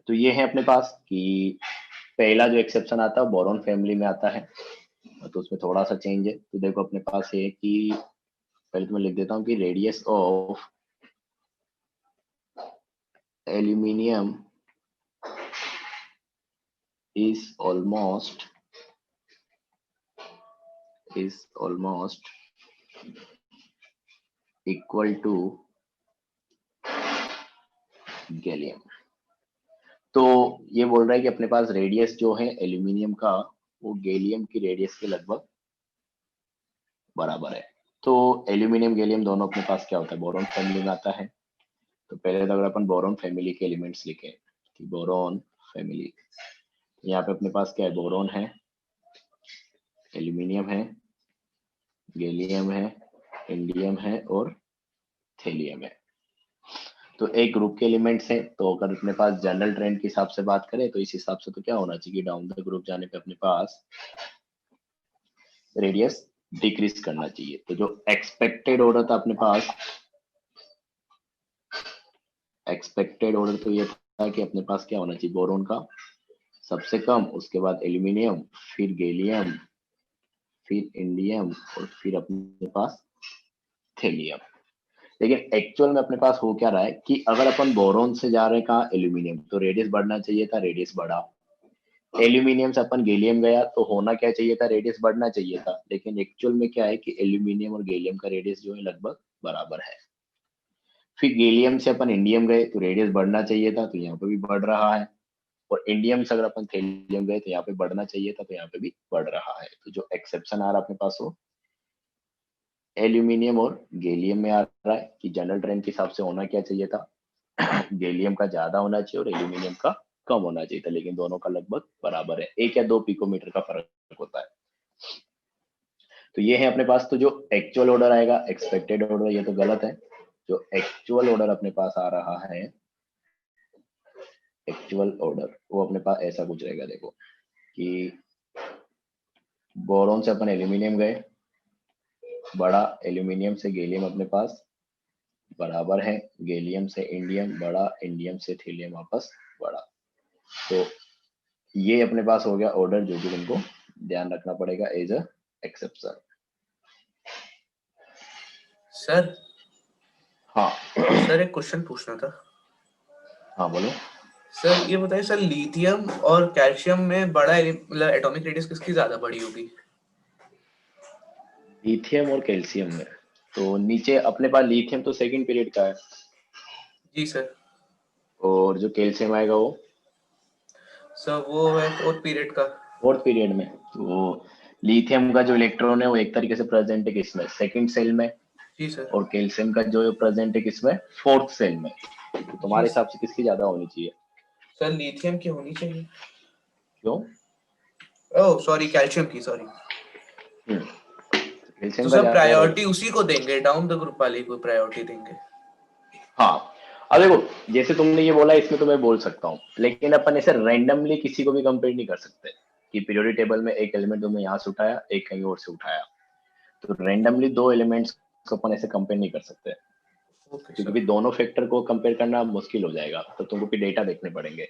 तो ये है अपने पास कि पहला जो एक्सेप्शन आता है बोरॉन फैमिली में आता है, तो उसमें थोड़ा सा चेंज है। तो देखो अपने पास ये कि पहले तो मैं लिख देता हूँ कि radius of aluminium is almost equal to gallium. तो ये बोल रहा है कि अपने पास रेडियस जो है एल्यूमिनियम का वो गैलियम की रेडियस के लगभग बराबर है। तो एल्यूमिनियम गैलियम दोनों अपने पास क्या होता है, बोरॉन फैमिली में आता है। तो पहले तो अगर अपन बोरॉन फैमिली के एलिमेंट्स लिखें कि बोरॉन फैमिली, यहाँ पे अपने पास क्या है, बोरॉन है, एल्यूमिनियम है, गैलियम है, इंडियम है और थेलियम है। तो एक ग्रुप के एलिमेंट्स हैं। तो अगर अपने पास जनरल ट्रेंड के हिसाब से बात करें तो इस हिसाब से तो क्या होना चाहिए, डाउन द ग्रुप जाने पे अपने पास रेडियस डिक्रीज करना चाहिए। तो जो एक्सपेक्टेड ऑर्डर था अपने पास, एक्सपेक्टेड ऑर्डर तो ये था कि अपने पास क्या होना चाहिए, बोरॉन का सबसे कम, उसके बाद एल्यूमिनियम, फिर गैलियम, फिर इंडियम और फिर अपने पास थेलियम। लेकिन एक्चुअल में अपने पास हो क्या रहा है कि अगर अपन बोरॉन से जा रहे हैं कहाँ, एल्यूमिनियम, तो रेडियस बढ़ना चाहिए था, रेडियस बढ़ा। एल्यूमिनियम से अपन गैलियम गया तो होना क्या चाहिए था, रेडियस बढ़ना चाहिए था। लेकिन एक्चुअल में क्या है कि एल्यूमिनियम और गैलियम का रेडियस जो है लगभग बराबर है। फिर गैलियम से अपन इंडियम गए तो रेडियस बढ़ना चाहिए था, तो यहाँ पे भी बढ़ रहा है। और इंडियम से अगर अपन थेलियम गए तो यहाँ पे बढ़ना चाहिए था, तो यहाँ पे भी बढ़ रहा है। तो जो एक्सेप्शन आ रहा है अपने पास वो एल्यूमिनियम और गैलियम में आ रहा है कि जनरल ट्रेंड के हिसाब से होना क्या चाहिए था, गैलियम का ज्यादा होना चाहिए और एल्यूमिनियम का कम होना चाहिए था, लेकिन दोनों का लगभग बराबर है, 1 या 2 पिकोमीटर का फर्क होता है। तो ये है अपने पास। तो जो एक्चुअल ऑर्डर आएगा, एक्सपेक्टेड ऑर्डर, ये तो गलत है। जो एक्चुअल ऑर्डर अपने पास आ रहा है, एक्चुअल ऑर्डर वो अपने पास ऐसा कुछ रहेगा, देखो कि बोरॉन से अपन एल्यूमिनियम गए, बड़ा, एल्यूमिनियम से गैलियम अपने पास बराबर है, गैलियम से इंडियम बड़ा, इंडियम से थीलियम वापस बड़ा। तो ये अपने पास हो गया ऑर्डर, जो कि तुमको ध्यान रखना पड़ेगा एज अ एक्सेप्शन। सर हाँ सर एक क्वेश्चन पूछना था। हाँ बोलो। सर ये बताइए सर, लिथियम और कैल्शियम में बड़ा मतलब एटॉमिक रेडियस किसकी ज्यादा बड़ी होगी? लिथियम और कैल्शियम में तो नीचे अपने पास लिथियम तो सेकंड पीरियड का है। जी सर। और जो कैल्शियम आएगा वो सर वो है फोर्थ पीरियड का। फोर्थ पीरियड में। तो लिथियम का जो इलेक्ट्रॉन है वो एक तरीके से प्रेजेंट है किसमें, सेकंड सेल में। जी सर। और कैल्शियम का जो प्रेजेंट है किसमें, फोर्थ सेल में। तो तुम्हारे हिसाब से किसकी ज्यादा होनी चाहिए? सर लिथियम की होनी चाहिए। क्यों? ओह सॉरी, कैल्शियम की, सॉरी। कैल्शियम तो का सर ज्यादा प्रायोरिटी उसी को देंगे, डाउन द ग्रुप वाले को प्रायोरिटी देंगे। हाँ। अब देखो, जैसे तुमने ये बोला इसमें तो मैं बोल सकता हूँ, लेकिन अपन ऐसे रैंडमली किसी को भी कंपेयर नहीं कर सकते कि पीरियोडिक टेबल में एक एलिमेंट तुमने यहाँ से उठाया, एक कहीं और से उठाया। तो रैंडमली दो एलिमेंट्स को अपन ऐसे कंपेयर नहीं कर सकते, क्योंकि भी दोनों फैक्टर को कंपेयर करना मुश्किल हो जाएगा, तो तुमको भी डेटा देखने पड़ेंगे।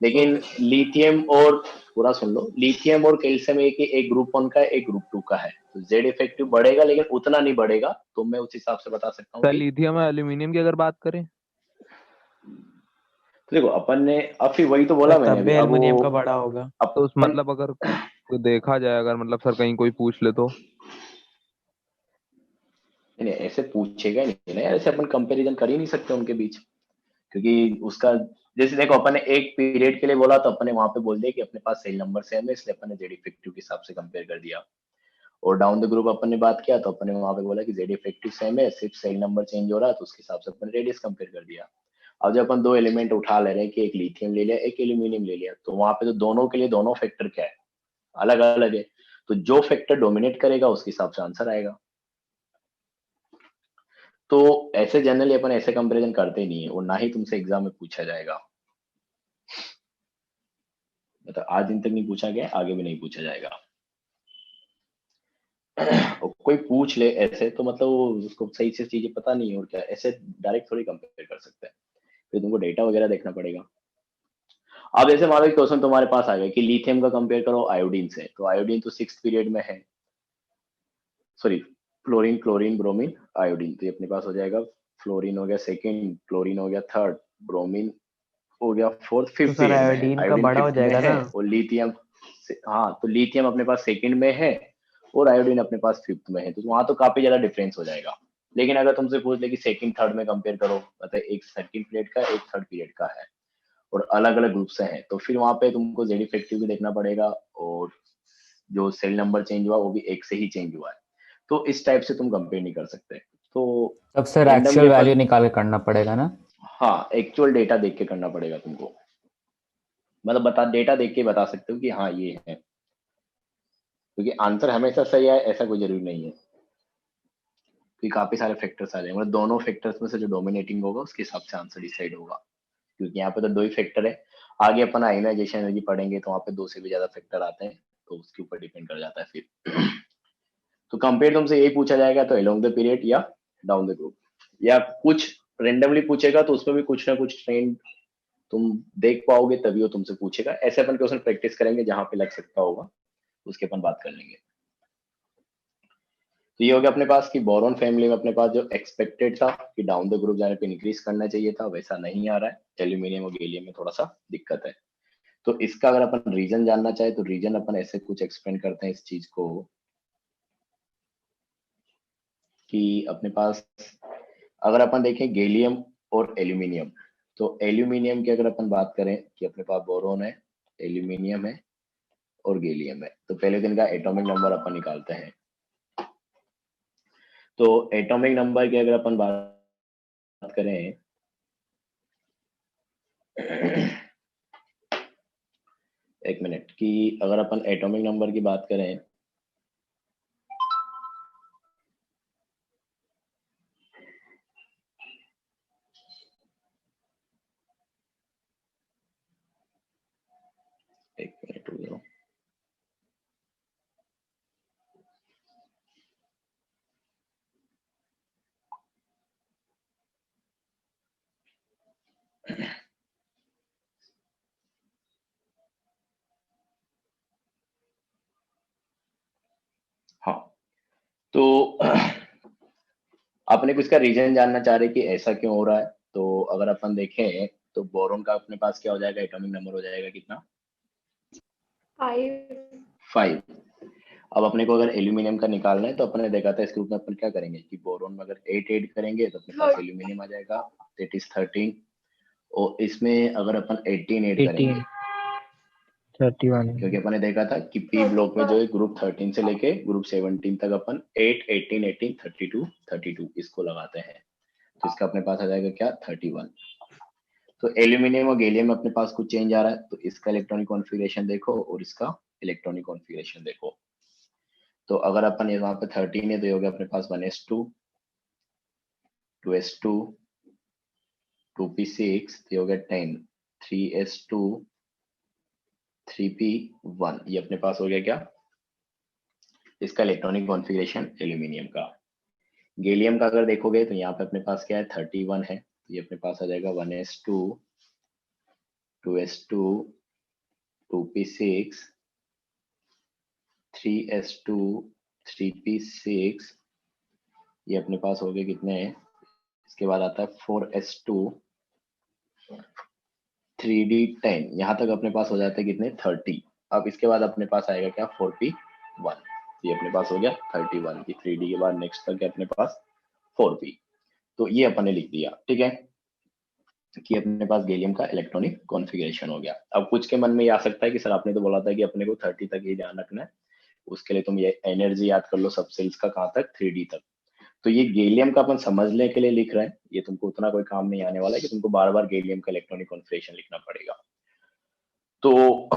लेकिन लिथियम और, पूरा सुन लो, लिथियम और कैल्शियम एक ग्रुप 1 का है, एक ग्रुप 2 का है। तो जेड इफेक्टिव बढ़ेगा लेकिन उतना नहीं बढ़ेगा, तो मैं उस हिसाब से बता सकता हूँ सर कि लिथियम और एल्यूमिनियम की अगर बात करें तो देखो अपन ने अब फिर वही तो बोला मैंने तब अभी। भी अब एल्युमिनियम वो का बड़ा होगा। तो उस मतलब अगर देखा जाए, अगर मतलब सर कहीं कोई पूछ ले तो नहीं, ऐसे पूछेगा नहीं ना यार, ऐसे अपन कंपैरिजन कर ही नहीं सकते उनके बीच, क्योंकि उसका जैसे देखो अपन ने एक पीरियड के लिए बोला तो अपन ने वहां पे बोल दिया कि अपने पास सेल नंबर सेम है, इसलिए अपन ने जेड इफेक्टिव के हिसाब से कंपेयर कर दिया। और डाउन द ग्रुप अपन ने बात किया तो अपन ने वहां पे बोला कि जेड इफेक्टिव सेम है, सिर्फ सेल नंबर चेंज हो रहा है, तो उसके हिसाब से अपन रेडियस कंपेयर कर दिया। अब जब अपन दो एलिमेंट उठा ले रहे हैं कि एक लिथियम ले लिया, एक एल्यूमिनियम ले लिया, तो वहां पे तो दोनों के लिए दोनों फैक्टर क्या है, अलग अलग है। तो जो फैक्टर डोमिनेट करेगा उसके हिसाब से आंसर आएगा। तो ऐसे जनरली अपन ऐसे कंपैरिजन करते नहीं है, और ना ही तुमसे एग्जाम में पूछा जाएगा। मतलब आज दिन तक नहीं पूछा गया, आगे भी नहीं पूछा जाएगा। और कोई पूछ ले ऐसे तो मतलब वो उसको सही से चीजें पता नहीं है, और क्या ऐसे डायरेक्ट थोड़ी कंपेयर कर सकते हैं, फिर तुमको डेटा वगैरह देखना पड़ेगा। अब जैसे मान लो क्वेश्चन तुम्हारे पास आ गया कि लिथियम का कंपेयर करो आयोडीन से, तो आयोडीन तो 6th पीरियड में है, sorry fluorine, chlorine, bromine, iodine. तो ये अपने पास हो जाएगा, फ्लोरीन हो गया सेकंड, क्लोरीन हो गया थर्ड, ब्रोमीन हो गया फोर्थ, तो फिफ्थ सर पीरियड में है। आयोडीन का आयोडीन बड़ा हो फिफ्थ में जाएगा है ना। और लिथियम, हाँ तो लिथियम अपने पास सेकंड में है और आयोडीन अपने पास फिफ्थ में है, तो वहां तो काफी ज्यादा डिफरेंस हो जाएगा। लेकिन अगर तुमसे पूछ ले कि सेकंड थर्ड में कंपेयर करो, मतलब एक सेकंड पीरियड का एक थर्ड पीरियड का है, और अलग अलग ग्रुप से हैं, तो फिर वहां पे तुमको जेड इफेक्टिव भी देखना पड़ेगा, और जो सेल नंबर चेंज हुआ वो भी एक से ही चेंज हुआ है। तो इस टाइप से तुम कंपेयर नहीं कर सकते। तो तब सर randomly एक्चुअल अपन- वैल्यू निकाल के करना पड़ेगा ना? हाँ, एक्चुअल डेटा देख के करना पड़ेगा तुमको, मतलब डेटा देख के बता सकते हो कि हाँ ये है, क्योंकि आंसर हमेशा सही है ऐसा कोई जरूरी नहीं है, क्योंकि काफी सारे फैक्टर्स आ जाएंगे, मतलब दोनों फैक्टर्स में से जो डोमिनेटिंग होगा उसके हिसाब से आंसर डिसाइड होगा, क्योंकि यहाँ पे तो 2 ही फैक्टर है। आगे अपन आयनाइजेशन एनर्जी पढ़ेंगे तो वहाँ पे 2 से भी ज्यादा फैक्टर आते हैं, तो उसके ऊपर डिपेंड कर जाता है फिर। तो कंपेयर तुमसे यही पूछा जाएगा तो अलोंग द पीरियड या डाउन द ग्रुप, या कुछ रेंडमली पूछेगा तो उसमें भी कुछ ना कुछ ट्रेंड तुम देख पाओगे तभी वो तुमसे पूछेगा। ऐसे अपन क्वेश्चन प्रैक्टिस करेंगे जहां पे लग सकता होगा, उसके अपन बात कर लेंगे। तो ये हो गया अपने पास कि बोरॉन फैमिली में अपने पास जो एक्सपेक्टेड था कि डाउन द ग्रुप जाने पे इंक्रीज करना चाहिए था, वैसा नहीं आ रहा है। एल्यूमिनियम और गैलियम में थोड़ा सा दिक्कत है। तो इसका अगर अपन रीजन जानना चाहे तो रीजन अपन ऐसे कुछ एक्सप्लेन करते हैं इस चीज को, कि अपने पास अगर अपन देखें गैलियम और एल्यूमिनियम, तो एल्यूमिनियम की अगर अपन बात करें कि अपने पास बोरॉन है, एल्यूमिनियम है और गैलियम है, तो पहले दिन का एटॉमिक नंबर अपन निकालते हैं। तो एटॉमिक नंबर की अगर अपन बात करें एक मिनट, कि अगर अपन एटॉमिक नंबर की बात करें एक मिनट हो गया। हाँ, तो अपने को इसका रीजन जानना चाह रहे कि ऐसा क्यों हो रहा है। तो अगर अपन देखें तो बोरॉन का अपने पास क्या हो जाएगा, एटॉमिक नंबर हो जाएगा कितना, 5। अब अपने को अगर एल्यूमिनियम का निकालना है तो अपने देखा था इस ग्रुप में अपन क्या करेंगे कि बोरॉन में अगर 8 ऐड करेंगे तो अपने पास एल्यूमिनियम आ जाएगा, दैट इज 13। और इसमें अगर अपन 18 ऐड करेंगे 31 क्योंकि अपन ने देखा था कि पी ब्लॉक में जो है ग्रुप 13 से लेके ग्रुप 17 तक अपन 8, 18, 18, 32, 32 इसको लगाते हैं, तो इसका अपने पास आ जाएगा क्या, 31। तो एल्यूमिनियम और गैलियम में अपने पास कुछ चेंज आ रहा है, तो इसका इलेक्ट्रॉनिक कॉन्फ़िगरेशन देखो और इसका इलेक्ट्रॉनिक कॉन्फ़िगरेशन देखो। तो अगर अपन ये वहां पे 13 है तो ये हो गया अपने पास 1s2, 2s2, 2p6, तो ये हो गया 10, 3s2, 3p1, ये अपने पास हो गया क्या, इसका इलेक्ट्रॉनिक कॉन्फ़िगरेशन एल्यूमिनियम का। गैलियम का अगर देखोगे तो यहाँ पे अपने पास क्या है, 31 है, तो ये अपने पास आ जाएगा 1s2, 2s2, 2p6, 3s2, 3p6, ये अपने पास हो गए कितने हैं। इसके बाद आता है 4s2, 3d10, यहाँ तक अपने पास हो जाते हैं कितने, 30। अब इसके बाद अपने पास आएगा क्या, 4p1, ये अपने पास हो गया 31 की 3d के बाद नेक्स्ट तक है अपने पास 4p। तो ये अपन ने लिख दिया, ठीक है, कि अपने पास गैलियम का इलेक्ट्रॉनिक कॉन्फ़िगरेशन हो गया। अब कुछ के मन में ये आ सकता है कि सर आपने तो बोला था कि अपने को 30 तक ही ध्यान रखना है, उसके लिए तुम ये एनर्जी याद कर लो सब सेल्स का, कहाँ तक, 3d तक। तो ये गैलियम का अपन समझने के लिए लिख रहे हैं, ये तुमको उतना कोई काम नहीं आने वाला है कि तुमको बार बार गैलियम का इलेक्ट्रॉनिक कॉन्फ़िगरेशन लिखना पड़ेगा। तो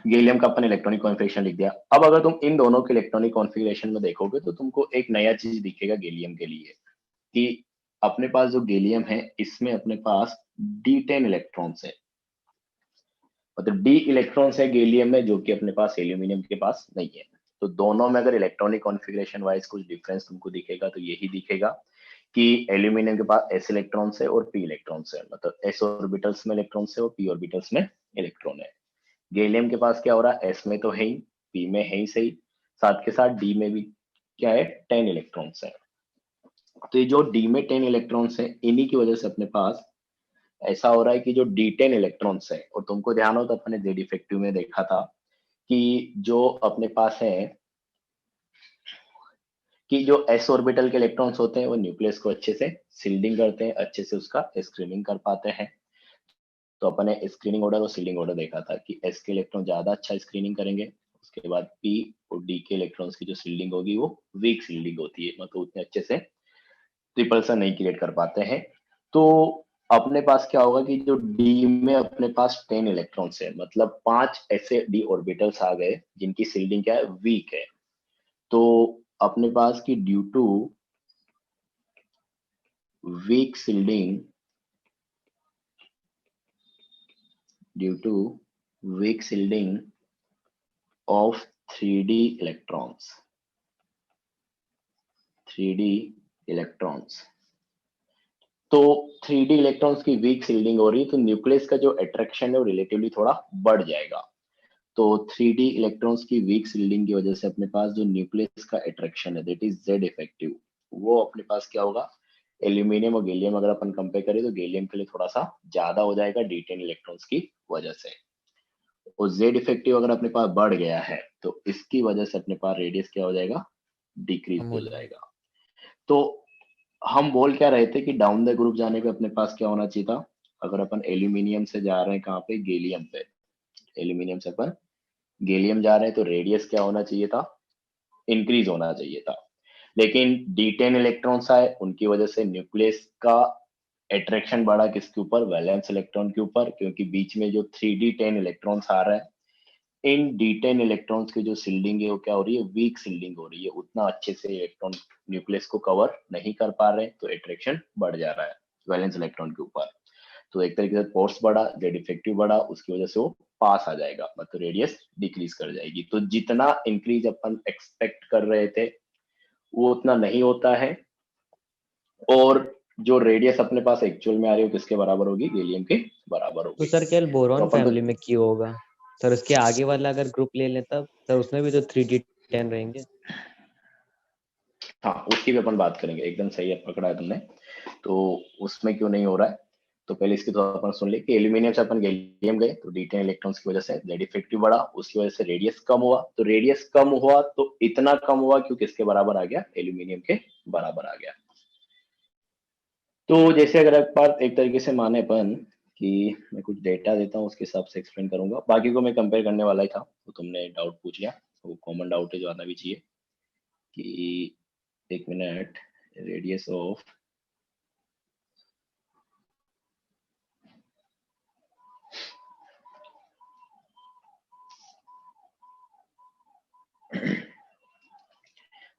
गैलियम का अपन इलेक्ट्रॉनिक कॉन्फ़िगरेशन लिख दिया। अब अगर तुम इन दोनों के इलेक्ट्रॉनिक कॉन्फ़िगरेशन में देखोगे तो तुमको एक नया चीज दिखेगा गैलियम के लिए, कि अपने पास जो गैलियम है इसमें अपने पास D10 इलेक्ट्रॉन्स है, मतलब D इलेक्ट्रॉन्स है गैलियम में, जो कि अपने पास एल्यूमिनियम के पास नहीं है। तो दोनों में अगर इलेक्ट्रॉनिक कॉन्फ़िगरेशन वाइज कुछ डिफरेंस तुमको दिखेगा तो यही दिखेगा कि एल्यूमिनियम के पास s इलेक्ट्रॉन्स है और p इलेक्ट्रॉन्स है, मतलब s ऑर्बिटल्स में इलेक्ट्रॉन्स है और p ऑर्बिटल्स में इलेक्ट्रॉन है। गैलियम के पास क्या हो रहा है, s में तो है ही, p में है ही सही, साथ के साथ d में भी क्या है, 10 इलेक्ट्रॉन्स है। तो ये जो d में 10 इलेक्ट्रॉन्स है, इन्हीं की वजह से अपने पास ऐसा हो रहा है कि जो D10 इलेक्ट्रॉन्स है, और तुमको ध्यान हो तो अपने जेड इफेक्टिव में देखा था कि जो अपने पास है कि जो s ऑर्बिटल के इलेक्ट्रॉन्स होते हैं वो न्यूक्लियस को अच्छे से सील्डिंग करते हैं, अच्छे से उसका स्क्रीनिंग कर पाते हैं। तो अपन ने स्क्रीनिंग ऑर्डर और सील्डिंग ऑर्डर देखा था कि एस के इलेक्ट्रॉन ज्यादा अच्छा स्क्रीनिंग करेंगे, उसके बाद पी और डी के इलेक्ट्रॉन्स की जो सील्डिंग होगी वो वीक सील्डिंग होती है, मतलब उतने अच्छे से रिपल्सन नहीं क्रिएट कर पाते हैं। तो अपने पास क्या होगा कि जो डी में अपने पास 10 इलेक्ट्रॉन्स है, मतलब 5 ऐसे डी ऑर्बिटल्स आ गए जिनकी सील्डिंग क्या है, वीक है। तो अपने पास की due to weak shielding, due to weak shielding of 3D electrons, 3D electrons, तो 3D इलेक्ट्रॉन्स की वीक सील्डिंग हो रही है, तो न्यूक्लियस का जो अट्रैक्शन है वो रिलेटिवली थोड़ा बढ़ जाएगा। तो 3D इलेक्ट्रॉन्स की वीक सील्डिंग की वजह से अपने पास जो न्यूक्लियस का अट्रैक्शन है दैट इज जेड इफेक्टिव, वो अपने पास क्या होगा, एल्यूमिनियम और गैलियम अगर अपन कंपेयर करें तो गैलियम के लिए थोड़ा सा ज्यादा हो जाएगा D10 इलेक्ट्रॉन्स की वजह से। और जेड इफेक्टिव अगर अपने पास बढ़ गया है तो इसकी वजह से अपने पास रेडियस क्या हो जाएगा, डिक्रीज हो जाएगा। तो हम बोल क्या रहे थे कि डाउन द ग्रुप जाने पे अपने पास क्या होना चाहिए था, अगर अपन एल्यूमिनियम से जा रहे हैं कहाँ पे, गैलियम पे, एल्यूमिनियम से अपन गैलियम जा रहे हैं तो रेडियस क्या होना चाहिए था, इंक्रीज होना चाहिए था। लेकिन D10 इलेक्ट्रॉन्स आए, उनकी वजह से न्यूक्लियस का अट्रैक्शन बढ़ा किसके ऊपर, वैलेंस इलेक्ट्रॉन के ऊपर, क्योंकि बीच में जो 3D10 इलेक्ट्रॉन्स आ रहे हैं, इन D10 इलेक्ट्रॉन्स की जो सील्डिंग है वो क्या हो रही है, वीक सील्डिंग हो रही है, उतना अच्छे से इलेक्ट्रॉन न्यूक्लियस को कवर नहीं कर पा रहे, तो अट्रैक्शन बढ़ जा रहा है वैलेंस इलेक्ट्रॉन के ऊपर। तो एक तरीके से फोर्स बढ़ा, जेड इफेक्टिव बढ़ा, उसकी वजह से वो पास आ जाएगा, मतलब रेडियस डिक्रीज कर जाएगी। तो जितना इंक्रीज अपन एक्सपेक्ट कर रहे थे वो उतना नहीं होता है, और जो रेडियस अपने पास एक्चुअल में आ रही है किसके बराबर होगी, गैलियम के बराबर तो होगी। सर केवल बोरॉन तो अपन फैमिली में क्यों होगा सर? उसके आगे वाला अगर ग्रुप ले लें तब सर उसमें भी तो 3D10 रहेंगे। हाँ, उसकी भी अपन बात करेंगे, एकदम सही है, पकड़ा है तुमने। तो उसमें क्यों नहीं हो रहा है, तो पहले इसकी तो अपन सुन ले कि एल्यूमिनियम से अपन गैलियम गए तो D10 इलेक्ट्रॉन्स की वजह से जेड इफेक्टिव बढ़ा, उसकी वजह से रेडियस कम हुआ। तो रेडियस कम हुआ तो इतना कम हुआ क्योंकि किसके बराबर आ गया, एल्यूमिनियम के बराबर आ गया। तो जैसे अगर एक तरीके से माने अपन कि मैं कुछ डेटा देता हूँ उसके हिसाब से एक्सप्लेन करूंगा, बाकी को मैं कंपेयर करने वाला ही था, तो तुमने डाउट पूछ लिया, वो कॉमन डाउट है जो आना भी चाहिए कि 1 मिनट, रेडियस ऑफ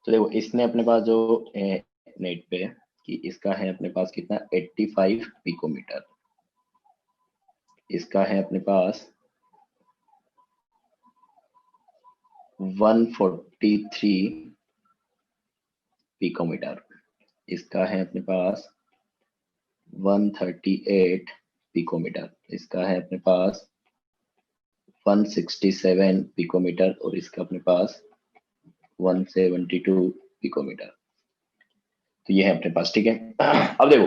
तो देखो इसने अपने पास जो नेट पे कि इसका है अपने पास कितना, 85 पिकोमीटर, इसका है अपने पास 143 पिकोमीटर, इसका है अपने पास 138 पिकोमीटर, इसका है अपने पास 167 पिकोमीटर, और इसका अपने पास 172 पिकोमीटर। तो ये है अपने पास, ठीक है। अब देखो,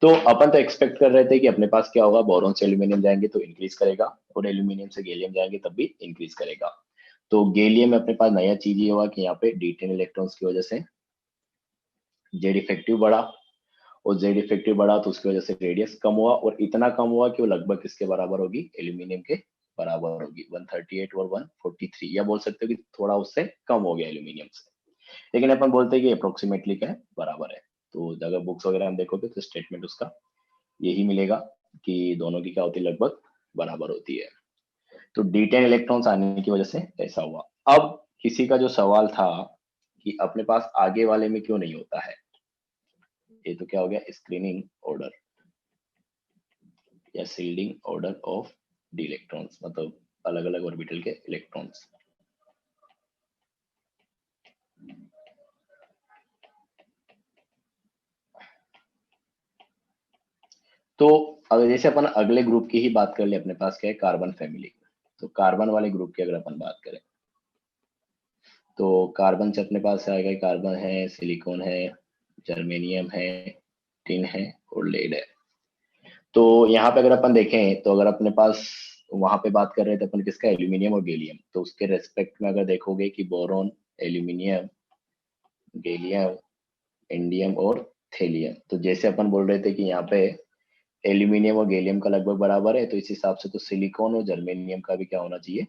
तो अपन तो एक्सपेक्ट कर रहे थे कि अपने पास क्या होगा, बोरॉन से एल्यूमिनियम जाएंगे तो इंक्रीज करेगा, और एल्यूमिनियम से गैलियम जाएंगे तब भी इंक्रीज करेगा। तो गैलियम में अपने पास नया चीज ये हुआ कि यहाँ पे D10 इलेक्ट्रॉन्स की वजह से जेड इफेक्टिव बढ़ा, और जेड इफेक्टिव बढ़ा तो उसकी वजह से रेडियस कम हुआ, और इतना कम हुआ कि वो लगभग किसके बराबर होगी, एल्यूमिनियम के बराबर होगी, 138 और 143, या बोल सकते हो कि थोड़ा उससे कम हो गया एल्यूमिनियम से, लेकिन अपन बोलते हैं कि अप्रोक्सीमेटली क्या है, बराबर है। तो अगर बुक्स वगैरह हम देखोगे तो स्टेटमेंट उसका यही मिलेगा कि दोनों की क्या होती है, लगभग बराबर होती है। तो D10 इलेक्ट्रॉन्स आने की वजह से ऐसा हुआ। अब किसी का जो सवाल था कि अपने पास आगे वाले में क्यों नहीं होता है, ये तो क्या हो गया, स्क्रीनिंग ऑर्डर या shielding order of D electrons, मतलब अलग अलग ऑर्बिटल के इलेक्ट्रॉन्स। तो अगर जैसे अपन अगले ग्रुप की ही बात कर ले, अपने पास क्या है, कार्बन फैमिली। तो कार्बन वाले ग्रुप की अगर अपन बात करें तो कार्बन से अपने पास आएगा, कार्बन है, सिलिकॉन है, जर्मेनियम है, टिन है और लेड है। तो यहाँ पे अगर अपन देखें तो अगर अपने पास वहां पे बात कर रहे थे अपन किसका, एल्यूमिनियम और गैलियम, तो उसके रेस्पेक्ट में अगर देखोगे कि बोरॉन, एल्यूमिनियम, गैलियम, इंडियम और थेलियम। तो जैसे अपन बोल रहे थे कि यहाँ पे एल्यूमिनियम और गैलियम का लगभग बराबर है, तो इस हिसाब से तो सिलिकॉन और जर्मेनियम का भी क्या होना चाहिए,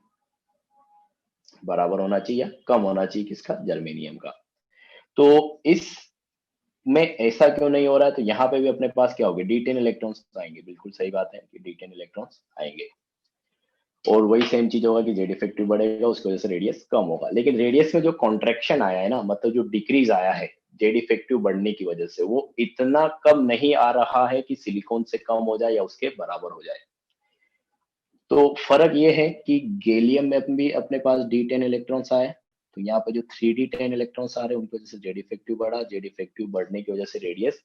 बराबर होना चाहिए या कम होना चाहिए किसका, जर्मेनियम का। तो इस में ऐसा क्यों नहीं हो रहा है, तो यहाँ पे भी अपने पास क्या होगा, D10 इलेक्ट्रॉन्स आएंगे, बिल्कुल सही बात है कि D10 इलेक्ट्रॉन्स आएंगे, और वही सेम चीज होगा कि जेड इफेक्टिव बढ़ेगा, उसकी वजह से रेडियस कम होगा। लेकिन रेडियस में जो कॉन्ट्रैक्शन आया है ना, मतलब जो डिक्रीज आया है जेड इफेक्टिव बढ़ने की वजह से, वो इतना कम नहीं आ रहा है कि सिलिकॉन से कम हो जाए या उसके बराबर हो जाए। तो फर्क ये है कि गैलियम में भी अपने पास D10 इलेक्ट्रॉन्स आए, तो यहाँ पे जो 3D10 इलेक्ट्रॉन्स आ रहे हैं उनकी वजह से जेड इफेक्टिव बढ़ा, जेड इफेक्टिव बढ़ने की वजह से रेडियस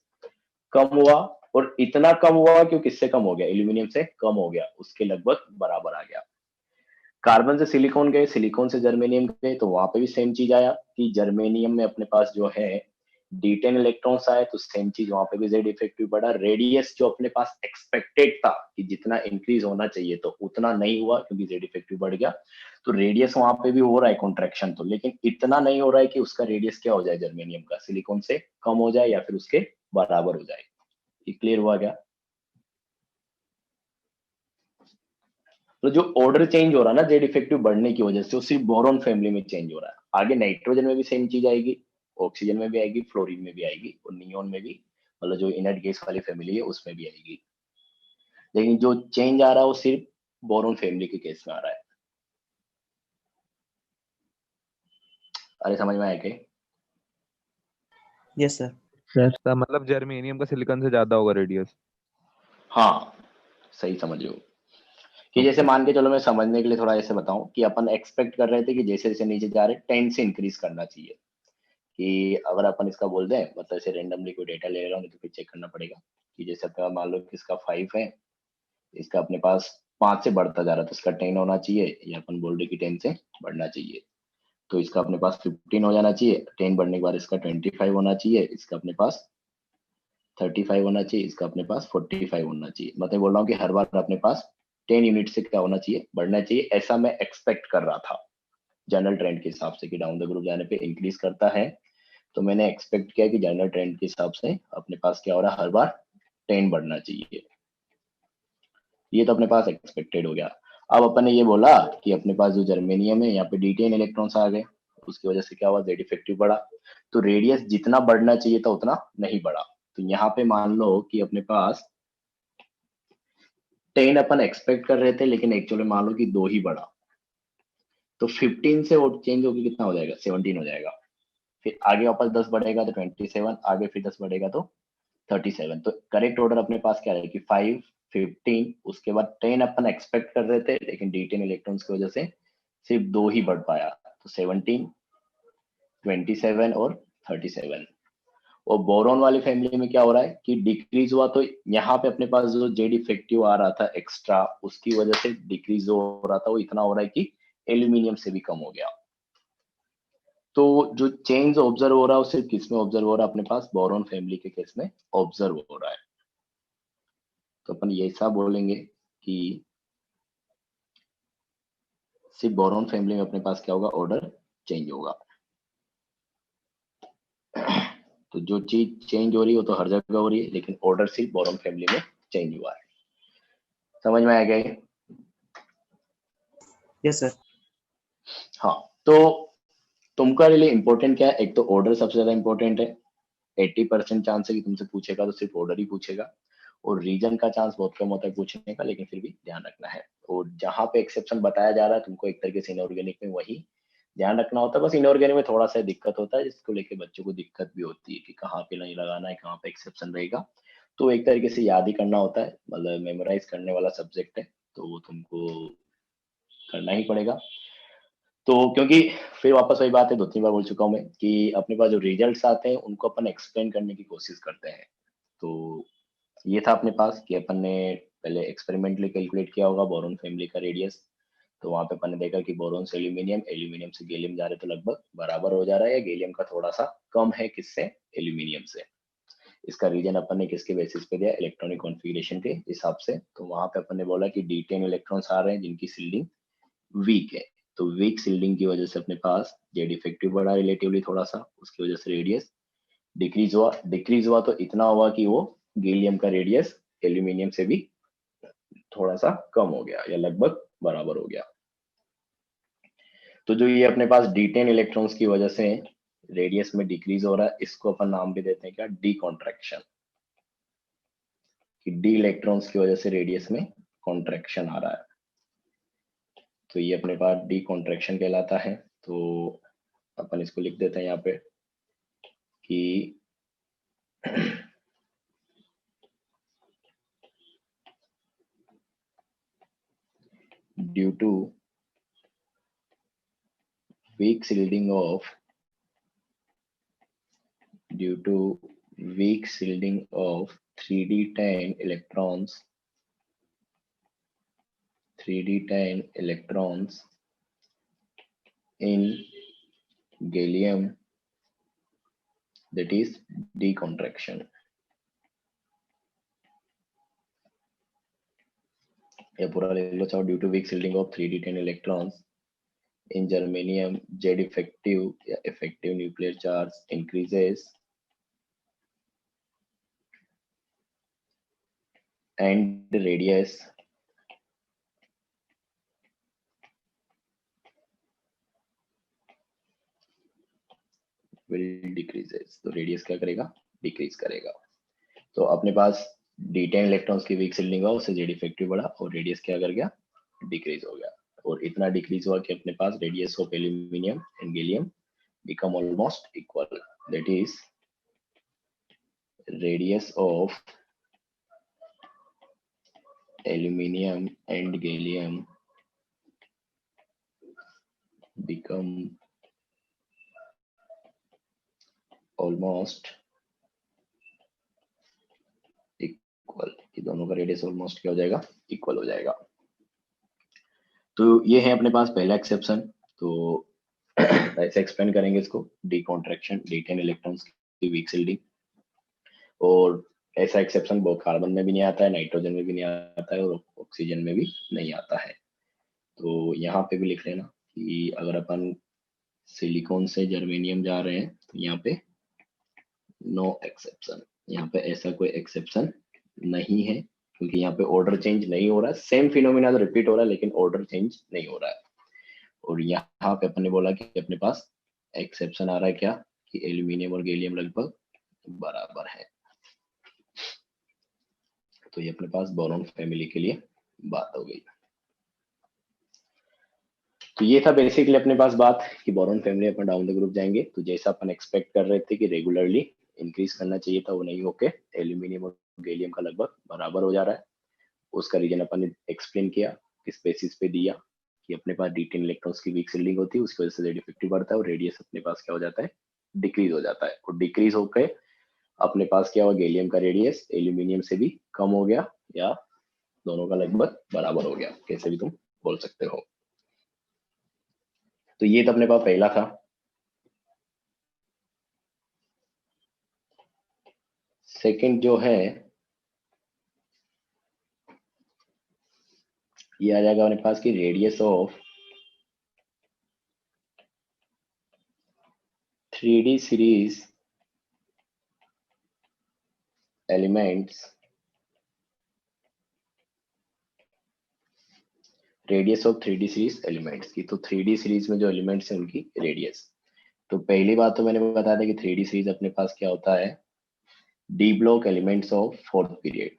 कम हुआ, और इतना कम हुआ क्योंकि किससे कम हो गया, एल्यूमिनियम से कम हो गया, उसके लगभग बराबर आ गया। कार्बन से सिलिकॉन गए, सिलिकॉन से जर्मेनियम गए, तो वहां पे भी सेम चीज आया कि जर्मेनियम में अपने पास जो है D10 इलेक्ट्रॉन्स आए, तो सेम चीज वहां पे भी जेड इफेक्टिव बढ़ा। रेडियस जो अपने पास एक्सपेक्टेड था कि जितना इंक्रीज होना चाहिए तो उतना नहीं हुआ क्योंकि जेड इफेक्टिव बढ़ गया, तो रेडियस वहां पे भी हो रहा है कॉन्ट्रैक्शन, तो लेकिन इतना नहीं हो रहा है कि उसका रेडियस क्या हो जाए, जर्मेनियम का सिलिकॉन से कम हो जाए या फिर उसके बराबर हो जाए। ये क्लियर हुआ क्या? तो जो ऑर्डर चेंज हो रहा है ना जेड इफेक्टिव बढ़ने की वजह से, वो सिर्फ बोरॉन फैमिली में चेंज हो रहा है। आगे नाइट्रोजन में भी सेम चीज आएगी, ऑक्सीजन में भी आएगी, फ्लोरीन में भी आएगी, और नियोन में भी, मतलब जो इनर्ट गैस वाली फैमिली है उसमें भी आएगी। लेकिन जो चेंज आ रहा है वो सिर्फ बोरॉन फैमिली के केस में आ रहा है। अरे समझ में आया क्या? Yes sir. तो मतलब जर्मेनियम का सिलिकॉन से ज्यादा होगा रेडियस। हाँ सही समझ रहे हो, कि जैसे मान के चलो, मैं समझने के लिए थोड़ा ऐसे बताऊं कि अपन एक्सपेक्ट कर रहे थे कि जैसे जैसे नीचे जा रहे 10 से इंक्रीज करना चाहिए, कि अगर अपन इसका बोल दें, मतलब ऐसे रेंडमली कोई डेटा ले रहा हूँ, नहीं तो फिर चेक करना पड़ेगा कि जैसे अपने मान लो कि इसका 5 है, इसका अपने पास 5 से बढ़ता जा रहा है, तो इसका 10 होना चाहिए, या अपन बोल रहे कि 10 से बढ़ना चाहिए, तो इसका अपने पास 15 हो जाना चाहिए, 10 बढ़ने के बाद इसका 25 होना चाहिए, इसका अपने पास 35 होना चाहिए, इसका अपने पास 45 होना चाहिए। मतलब बोल रहा हूँ कि हर बार अपने पास 10 यूनिट से क्या होना चाहिए, बढ़ना चाहिए, ऐसा मैं एक्सपेक्ट कर रहा था जनरल ट्रेंड के हिसाब से, कि डाउन द ग्रुप जाने पे इंक्रीज करता है, तो मैंने एक्सपेक्ट किया कि जनरल ट्रेंड के हिसाब से अपने पास क्या हो रहा है, हर बार 10 बढ़ना चाहिए। ये तो अपने पास एक्सपेक्टेड हो गया। अब अपन ने ये बोला कि अपने पास जो जर्मेनियम है यहाँ पे D10 इलेक्ट्रॉन्स आ गए, उसकी वजह से क्या हुआ, जेड इफेक्टिव बढ़ा, तो रेडियस जितना बढ़ना चाहिए था उतना नहीं बढ़ा। तो यहाँ पे मान लो कि अपने पास 10 अपन एक्सपेक्ट कर रहे थे, लेकिन एक्चुअली मान लो कि 2 ही बढ़ा, तो 15 से वो चेंज होकर कितना हो जाएगा, 17 हो जाएगा। फिर आगे वापस 10 बढ़ेगा तो 27, आगे फिर 10 बढ़ेगा तो 37। तो करेक्ट ऑर्डर अपने पास क्या है कि 5, 15, उसके बाद 10 अपन एक्सपेक्ट कर रहे थे, लेकिन D10 इलेक्ट्रॉन्स की वजह से सिर्फ 2 ही बढ़ पाया, तो 17, 27 और 37। और बोरॉन वाली फैमिली में क्या हो रहा है कि डिक्रीज हुआ, तो यहाँ पे अपने पास जो जेड इफेक्टिव आ रहा था एक्स्ट्रा, उसकी वजह से डिक्रीज हो रहा था, वो इतना हो रहा है कि एल्यूमिनियम से भी कम हो गया। तो जो चेंज ऑब्जर्व हो रहा है वो सिर्फ किस में ऑब्जर्व हो रहा है, अपने पास बोरॉन फैमिली के केस में ऑब्जर्व हो रहा है। तो अपन ये ऐसा बोलेंगे कि सिर्फ बोरॉन फैमिली में अपने पास क्या होगा, ऑर्डर चेंज होगा। तो जो चीज चेंज हो रही है वो तो हर जगह हो रही है, लेकिन ऑर्डर सिर्फ बोरॉन फैमिली में चेंज हुआ है। समझ में आ गया ये? Yes sir. हाँ, तो तुमका लिए इम्पोर्टेंट क्या है, एक तो ऑर्डर सबसे ज्यादा इम्पोर्टेंट है, 80% चांस है कि तुमसे पूछेगा तो सिर्फ ऑर्डर ही पूछेगा, और रीजन का चांस बहुत कम होता है पूछने का, लेकिन फिर भी ध्यान रखना है। और जहां पे एक्सेप्शन बताया जा रहा है तुमको, एक तरीके से इनऑर्गेनिक में वही ध्यान रखना होता है। बस इनऑर्गेनिक में थोड़ा सा दिक्कत होता है, जिसको लेके बच्चों को दिक्कत भी होती है कि कहाँ पे नहीं लगाना है, कहाँ पे एक्सेप्शन रहेगा। तो एक तरीके से याद ही करना होता है, मतलब मेमोराइज करने वाला सब्जेक्ट है, तो वो तुमको करना ही पड़ेगा। तो क्योंकि फिर वापस वही बात है, 2-3 बार बोल चुका हूँ मैं कि अपने पास जो रिजल्ट्स आते हैं उनको अपन एक्सप्लेन करने की कोशिश करते हैं। तो ये था अपने पास कि अपन ने पहले एक्सपेरिमेंटली कैलकुलेट किया होगा बोरॉन फैमिली का रेडियस, तो वहां पे अपन ने देखा कि बोरॉन से एल्यूमिनियम, एल्यूमिनियम से गैलियम जा रहे तो लगभग बराबर हो जा रहा है, या गैलियम का थोड़ा सा कम है किससे, एल्यूमिनियम से। इसका रीजन अपन ने किसके बेसिस पे दिया, इलेक्ट्रॉनिक कॉन्फ़िगरेशन के हिसाब से। तो वहां पे अपन ने बोला कि D10 इलेक्ट्रॉन्स आ रहे हैं जिनकी सील्डिंग वीक है, तो वीक सील्डिंग की वजह से अपने पास जेड इफेक्टिव बढ़ा रिलेटिवली थोड़ा सा, उसकी वजह से रेडियस डिक्रीज हुआ। डिक्रीज हुआ तो इतना हुआ कि वो गैलियम का रेडियस एल्यूमिनियम से भी थोड़ा सा कम हो गया या लगभग बराबर हो गया। तो जो ये अपने पास D10 इलेक्ट्रॉन्स की वजह से रेडियस में डिक्रीज हो रहा है, इसको अपन नाम भी देते हैं क्या, डी कॉन्ट्रैक्शन, कि डी इलेक्ट्रॉन्स की वजह से रेडियस में कॉन्ट्रैक्शन आ रहा है, तो ये अपने पास डी कॉन्ट्रैक्शन कहलाता है। तो अपन इसको लिख देते हैं यहाँ पे कि due to weak shielding of 3d10 electrons in gallium, that is D contraction. ये पूरा ले लो चाहो, due to weak shielding of 3d10 electrons in germanium, Z effective या effective nuclear charge increases and the radius will decreases। तो रेडियस क्या करेगा, डिक्रीज करेगा। तो अपने पास D10 इलेक्ट्रॉन्स की वीक shielding हुआ, उससे Z इफेक्टिव बढ़ा और रेडियस क्या कर गया, डिक्रीज हो गया। और इतना डिक्रीज हुआ कि अपने पास radius of aluminium and gallium become almost equal, that is radius of aluminium and gallium become almost equal, ये दोनों का रेडियस ऑलमोस्ट क्या हो जाएगा, इक्वल हो जाएगा। तो ये है अपने पास पहला एक्सेप्शन। तो ऐसे एक्सप्लेन करेंगे इसको, डी कॉन्ट्रैक्शन, D10 इलेक्ट्रॉन्स की वीक shielding। और ऐसा एक्सेप्शन वो कार्बन में भी नहीं आता है, नाइट्रोजन में भी नहीं आता है और ऑक्सीजन में भी नहीं आता है। तो यहाँ पे भी लिख लेना कि अगर अपन सिलिकॉन से जर्मेनियम जा रहे हैं तो यहाँ पे नो एक्सेप्शन, यहाँ पे ऐसा कोई एक्सेप्शन नहीं है, क्योंकि यहाँ पे ऑर्डर चेंज नहीं हो रहा है, सेम फिनोमिना रिपीट हो रहा है लेकिन ऑर्डर चेंज नहीं हो रहा है। और यहाँ पे अपन ने बोला कि अपने पास एक्सेप्शन आ रहा है क्या, कि एल्यूमिनियम और गैलियम लगभग बराबर है। तो ये अपने पास बोरॉन फैमिली के लिए बात हो गई। तो ये था बेसिकली अपने पास बात कि boron family upon down the group जाएंगे तो जैसा अपन एक्सपेक्ट कर रहे थे कि रेगुलरली इंक्रीज करना चाहिए था, वो नहीं होके एल्यूमिनियम और गैलियम का लगभग बराबर हो जा रहा है। उसका रीजन अपन ने एक्सप्लेन किया, किस बेसिस पे दिया कि अपने पास D10 इलेक्ट्रॉन्स की वीक shielding होती है, उसकी वजह से Z इफेक्टिव बढ़ता है और रेडियस अपने पास क्या हो जाता है, डिक्रीज हो जाता है। और डिक्रीज होकर अपने पास क्या हुआ, गैलियम का रेडियस एल्यूमिनियम से भी कम हो गया या दोनों का लगभग बराबर हो गया, कैसे भी तुम बोल सकते हो। तो ये तो अपने पास पहला था। सेकंड जो है ये आ जाएगा अपने पास की radius of 3D series elements, radius of 3D series elements की। तो 3D सीरीज में जो एलिमेंट्स हैं उनकी रेडियस। तो पहली बात तो मैंने बताया था कि 3D सीरीज अपने पास क्या होता है, D block elements of fourth period,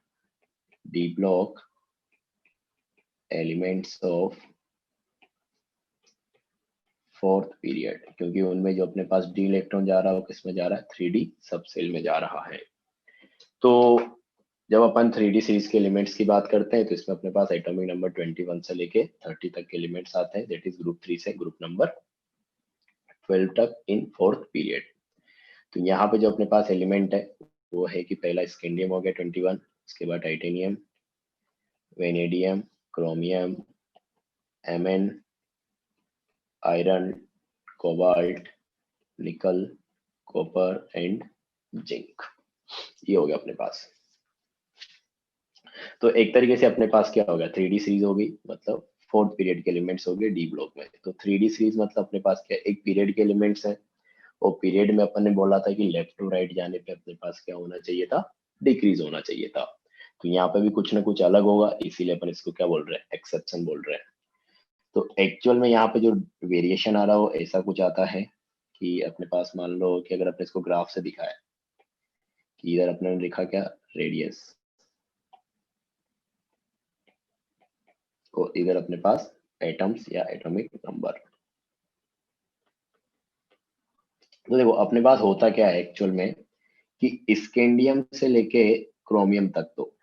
D block elements of fourth period, क्योंकि उनमें जो अपने पास डी इलेक्ट्रॉन जा रहा है वो किस में जा रहा है, 3D सब सेल में जा रहा है। तो जब अपन 3D सीरीज के एलिमेंट्स की बात करते हैं तो इसमें अपने पास एटॉमिक नंबर 21 से लेके 30 तक के एलिमेंट्स आते हैं, दैट इज ग्रुप 3 से ग्रुप नंबर 12 तक इन फोर्थ पीरियड। तो यहाँ पे जो अपने पास एलिमेंट है वो है कि पहला स्कैंडियम हो गया 21, उसके बाद titanium, vanadium, chromium, MN, iron, cobalt, nickel, copper and zinc. ये हो गया अपने पास। तो एक तरीके से अपने पास क्या होगा, 3D सीरीज हो गई, मतलब फोर्थ पीरियड के एलिमेंट्स हो गए डी ब्लॉक में। तो 3D सीरीज मतलब अपने पास क्या, एक पीरियड के एलिमेंट्स हैं और पीरियड में अपन ने बोला था कि लेफ्ट टू राइट जाने पे अपने पास क्या होना चाहिए था, डिक्रीज होना चाहिए था। तो यहाँ पे भी कुछ ना कुछ अलग होगा, इसीलिए अपन इसको क्या बोल रहे हैं, एक्सेप्शन बोल रहे हैं। तो एक्चुअल में यहाँ पे जो वेरिएशन आ रहा हो ऐसा कुछ आता है कि अपने पास मान लो कि अगर अपने इसको ग्राफ से दिखाए कि इधर अपने ने लिखा क्या, रेडियस, और इधर अपने पास एटम्स या एटॉमिक नंबर। तो देखो अपने पास होता क्या है एक्चुअल में कि स्कैंडियम से लेके क्रोमियम तक, तो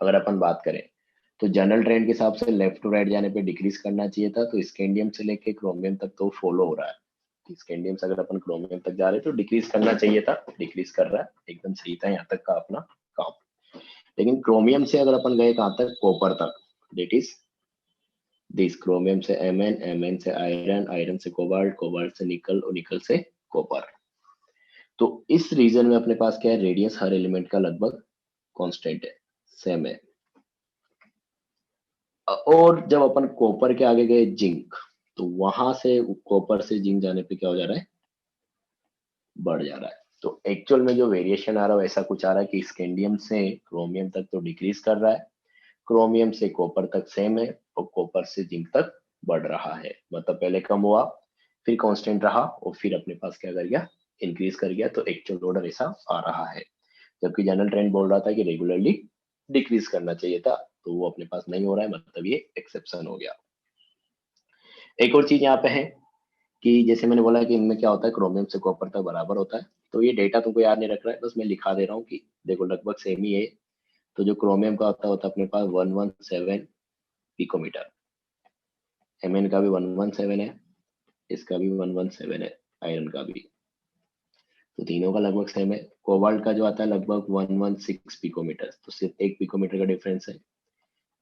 अगर अपन बात करें तो जनरल ट्रेंड के हिसाब से लेफ्ट टू राइट जाने पे डिक्रीज करना चाहिए था, तो स्कैंडियम से लेके क्रोमियम तक तो फॉलो हो रहा है। स्कैंडियम से अगर अपन क्रोमियम तक जा रहे हैं तो डिक्रीज करना चाहिए था, डिक्रीज कर रहा है, एकदम सही था यहाँ तक का अपना काम। लेकिन क्रोमियम से अगर अपन गए कहाँ तक, कॉपर तक, दैट इज दिस, क्रोमियम से Mn, Mn से आयरन, आयरन से कोबाल्ट, कोबाल्ट से निकल और निकल से कॉपर। तो इस रीजन में अपने पास क्या है, रेडियस हर एलिमेंट का लगभग कांस्टेंट है, सेम है। और जब अपन कॉपर के आगे गए जिंक, तो वहां से कॉपर से जिंक जाने पे क्या हो जा रहा है, बढ़ जा रहा है। तो एक्चुअल में जो वेरिएशन आ रहा है ऐसा कुछ आ रहा है कि स्कैंडियम से क्रोमियम तक तो डिक्रीज कर रहा है, क्रोमियम से कॉपर तक सेम है, और कॉपर से जिंक तक बढ़ रहा है। मतलब पहले कम हुआ, फिर कांस्टेंट रहा, और फिर अपने पास क्या कर गया, इंक्रीज कर गया। तो एक्चुअल ऑर्डर ऐसा आ रहा है, जबकि जनरल ट्रेंड बोल रहा था कि रेगुलरली डिक्रीज करना चाहिए था, तो वो अपने पास नहीं हो रहा है, मतलब ये एक्सेप्शन हो गया। एक और चीज यहाँ पे है कि जैसे मैंने बोला कि इनमें क्या होता है, क्रोमियम से कॉपर तक बराबर होता है। तो ये डेटा तुमको याद नहीं रख रहा है, बस मैं लिखा दे रहा हूँ कि देखो लगभग सेम ही है। तो जो क्रोमियम का होता है अपने पास 117 पिकोमीटर, Mn का भी 117 है, इसका भी 117 है, आयरन का भी, तो तीनों का लगभग सेम है। कोबाल्ट का जो आता है लगभग 116 पिकोमीटर, तो सिर्फ 1 पिकोमीटर का डिफरेंस है।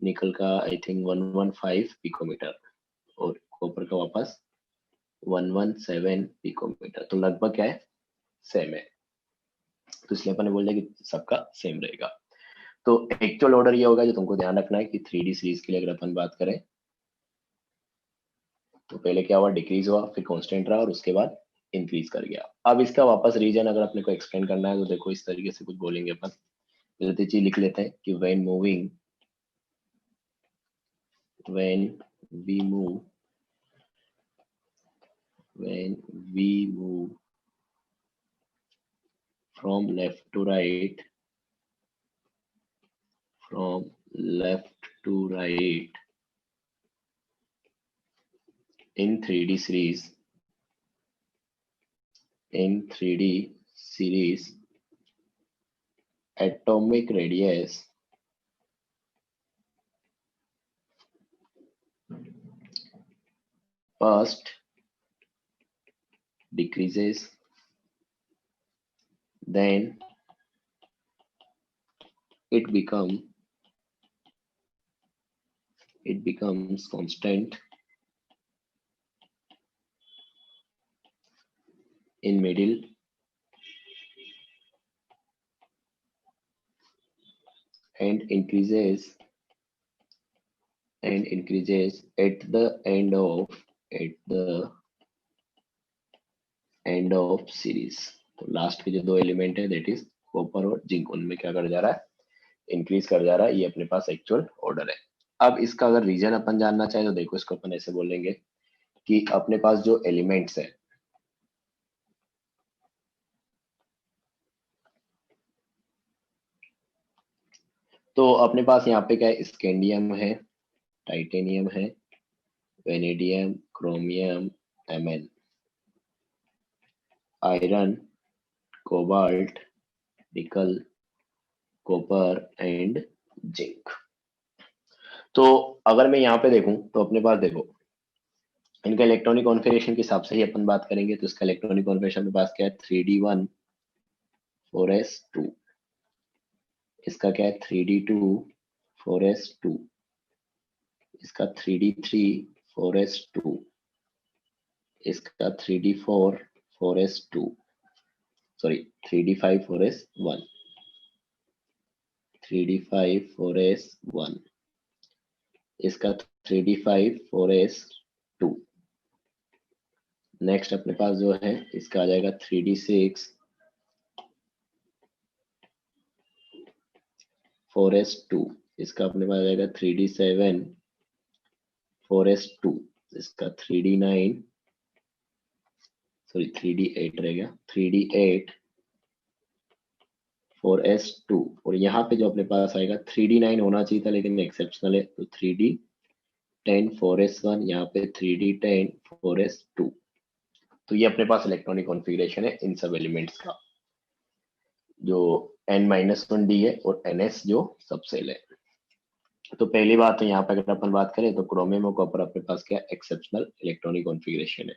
निकल का आई थिंक 115 पिकोमीटर, और कॉपर का वापस 117 पिकोमीटर, तो लगभग क्या है, सेम है। तो इसलिए अपन ने बोल दिया कि सबका सेम रहेगा। तो एक्चुअल ऑर्डर ये होगा जो तुमको ध्यान रखना है कि 3D सीरीज के लिए अगर अपन बात करें तो पहले क्या हुआ, डिक्रीज हुआ, फिर कांस्टेंट रहा, और उसके बाद इंक्रीज कर गया। अब इसका वापस रीजन अगर अपने को एक्सप्लेन करना है तो देखो इस तरीके से कुछ बोलेंगे अपन। जल्दी चीज लिख लेते हैं कि when we move from left to right, in 3D series, atomic radius first decreases, then it becomes constant in middle, and increases at the end of series। तो लास्ट के जो दो एलिमेंट है दैट इज कॉपर और जिंक, उनमें क्या कर जा रहा है, इंक्रीज कर जा रहा है। ये अपने पास एक्चुअल ऑर्डर है। अब इसका अगर रीजन अपन जानना चाहे तो देखो इसको अपन ऐसे बोलेंगे कि अपने पास जो एलिमेंट्स है, तो अपने पास यहाँ पे क्या है, स्कैंडियम है, टाइटेनियम है, vanadium, chromium, Mn, iron, cobalt, nickel, copper and zinc. तो अगर मैं यहाँ पे देखूं तो अपने पास देखो इनका इलेक्ट्रॉनिक कॉन्फ़िगरेशन के हिसाब से ही अपन बात करेंगे। तो इसका इलेक्ट्रॉनिक कॉन्फ़िगरेशन के पास क्या है, 3d1 4s2, इसका क्या है 3d2 4s2, इसका 3d3 4s2, इसका 3d4 4s2, sorry 3d5 4s1, 3d5 4s1, इसका 3d5 4s2। नेक्स्ट अपने पास जो है इसका आ जाएगा 3d6 4s2, इसका अपने पास आएगा 3d7 4s2, इसका 3d9 सॉरी 3d8 रह गया 3d8 4s2, और यहाँ पे जो अपने पास आएगा 3d9 होना चाहिए था लेकिन एक्सेप्शनल है, तो 3d10 4s1, यहाँ पे 3d10 4s2। तो ये अपने पास इलेक्ट्रॉनिक कॉन्फ़िगरेशन है इन सब एलिमेंट्स का, जो n-1d है और ns जो सबसेल है। तो पहली बात तो यहाँ पे अगर अपन बात करें तो क्रोमियम और कॉपर अपने पास क्या एक्सेप्शनल इलेक्ट्रॉनिक कॉन्फ़िगरेशन है।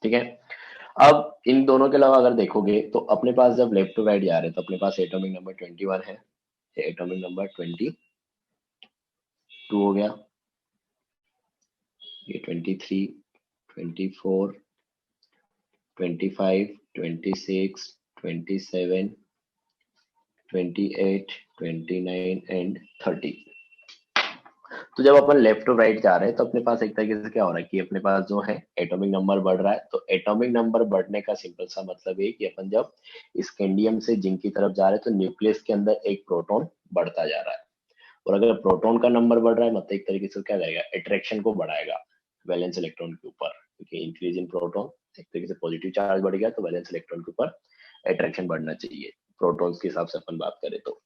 ठीक है, अब इन दोनों के अलावा अगर देखोगे तो अपने पास जब लेफ्ट टू राइट जा रहे हैं तो अपने पास एटॉमिक नंबर 21 है, एटॉमिक नंबर 22 हो गया, ये 23 24 25 26 27 28 29 एंड 30। तो जब अपन लेफ्ट टू राइट जा रहे हैं तो अपने पास एक तरीके से क्या हो रहा है कि अपने पास जो है एटॉमिक नंबर बढ़ रहा है। तो एटॉमिक नंबर बढ़ने का सिंपल सा मतलब है कि अपन जब स्कैंडियम से जिंक की तरफ जा रहे हैं तो न्यूक्लियस के अंदर एक प्रोटॉन बढ़ता जा रहा है, और अगर प्रोटॉन का नंबर बढ़ रहा है मतलब एक तरीके से क्या करेगा, अट्रैक्शन को बढ़ाएगा वैलेंस इलेक्ट्रॉन के ऊपर, क्योंकि इंक्रीज इन प्रोटॉन एक तरीके से पॉजिटिव चार्ज बढ़ गया तो वैलेंस इलेक्ट्रॉन के ऊपर अट्रैक्शन बढ़ना चाहिए प्रोटॉन्स के हिसाब से अपन बात करें तो।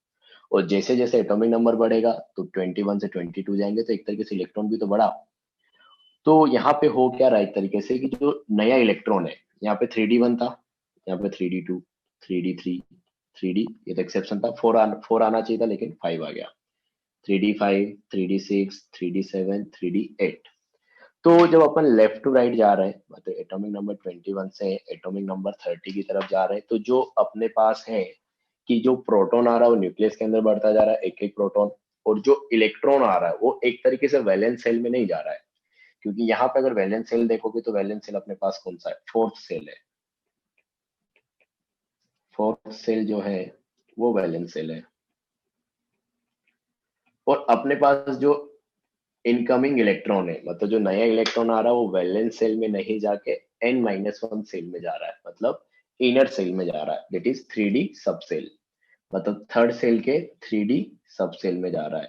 और जैसे जैसे एटॉमिक नंबर बढ़ेगा तो 21 से 22 जाएंगे तो एक तरीके से इलेक्ट्रॉन भी तो बढ़ा। तो यहाँ पे हो क्या रहा है एक तरीके से कि जो नया इलेक्ट्रॉन है, यहाँ पे 3d1 था, यहाँ पे 3d2 3d3 3d, ये तो एक्सेप्शन था, 4 आना चाहिए था लेकिन 5 आ गया, 3d5 3d6 3d7 3d8। तो जब अपन लेफ्ट टू राइट जा रहे हैं मतलब एटॉमिक नंबर 21 से एटॉमिक नंबर 30 की तरफ जा रहे हैं, तो जो अपने पास है कि जो प्रोटॉन आ रहा है वो न्यूक्लियस के अंदर बढ़ता जा रहा है एक एक प्रोटॉन, और जो इलेक्ट्रॉन आ रहा है वो एक तरीके से वैलेंस सेल में नहीं जा रहा है, क्योंकि यहाँ पे अगर वैलेंस सेल देखोगे तो वैलेंस सेल अपने पास कौन सा है, फोर्थ सेल है, फोर्थ सेल जो है वो वैलेंस सेल है। और अपने पास जो इनकमिंग इलेक्ट्रॉन है मतलब जो नया इलेक्ट्रॉन आ रहा है वो वैलेंस सेल में नहीं जाके n-1 सेल में जा रहा है, मतलब इनर सेल में जा रहा है, दैट इज 3d सब सेल, मतलब थर्ड सेल के 3d सब सेल में जा रहा है।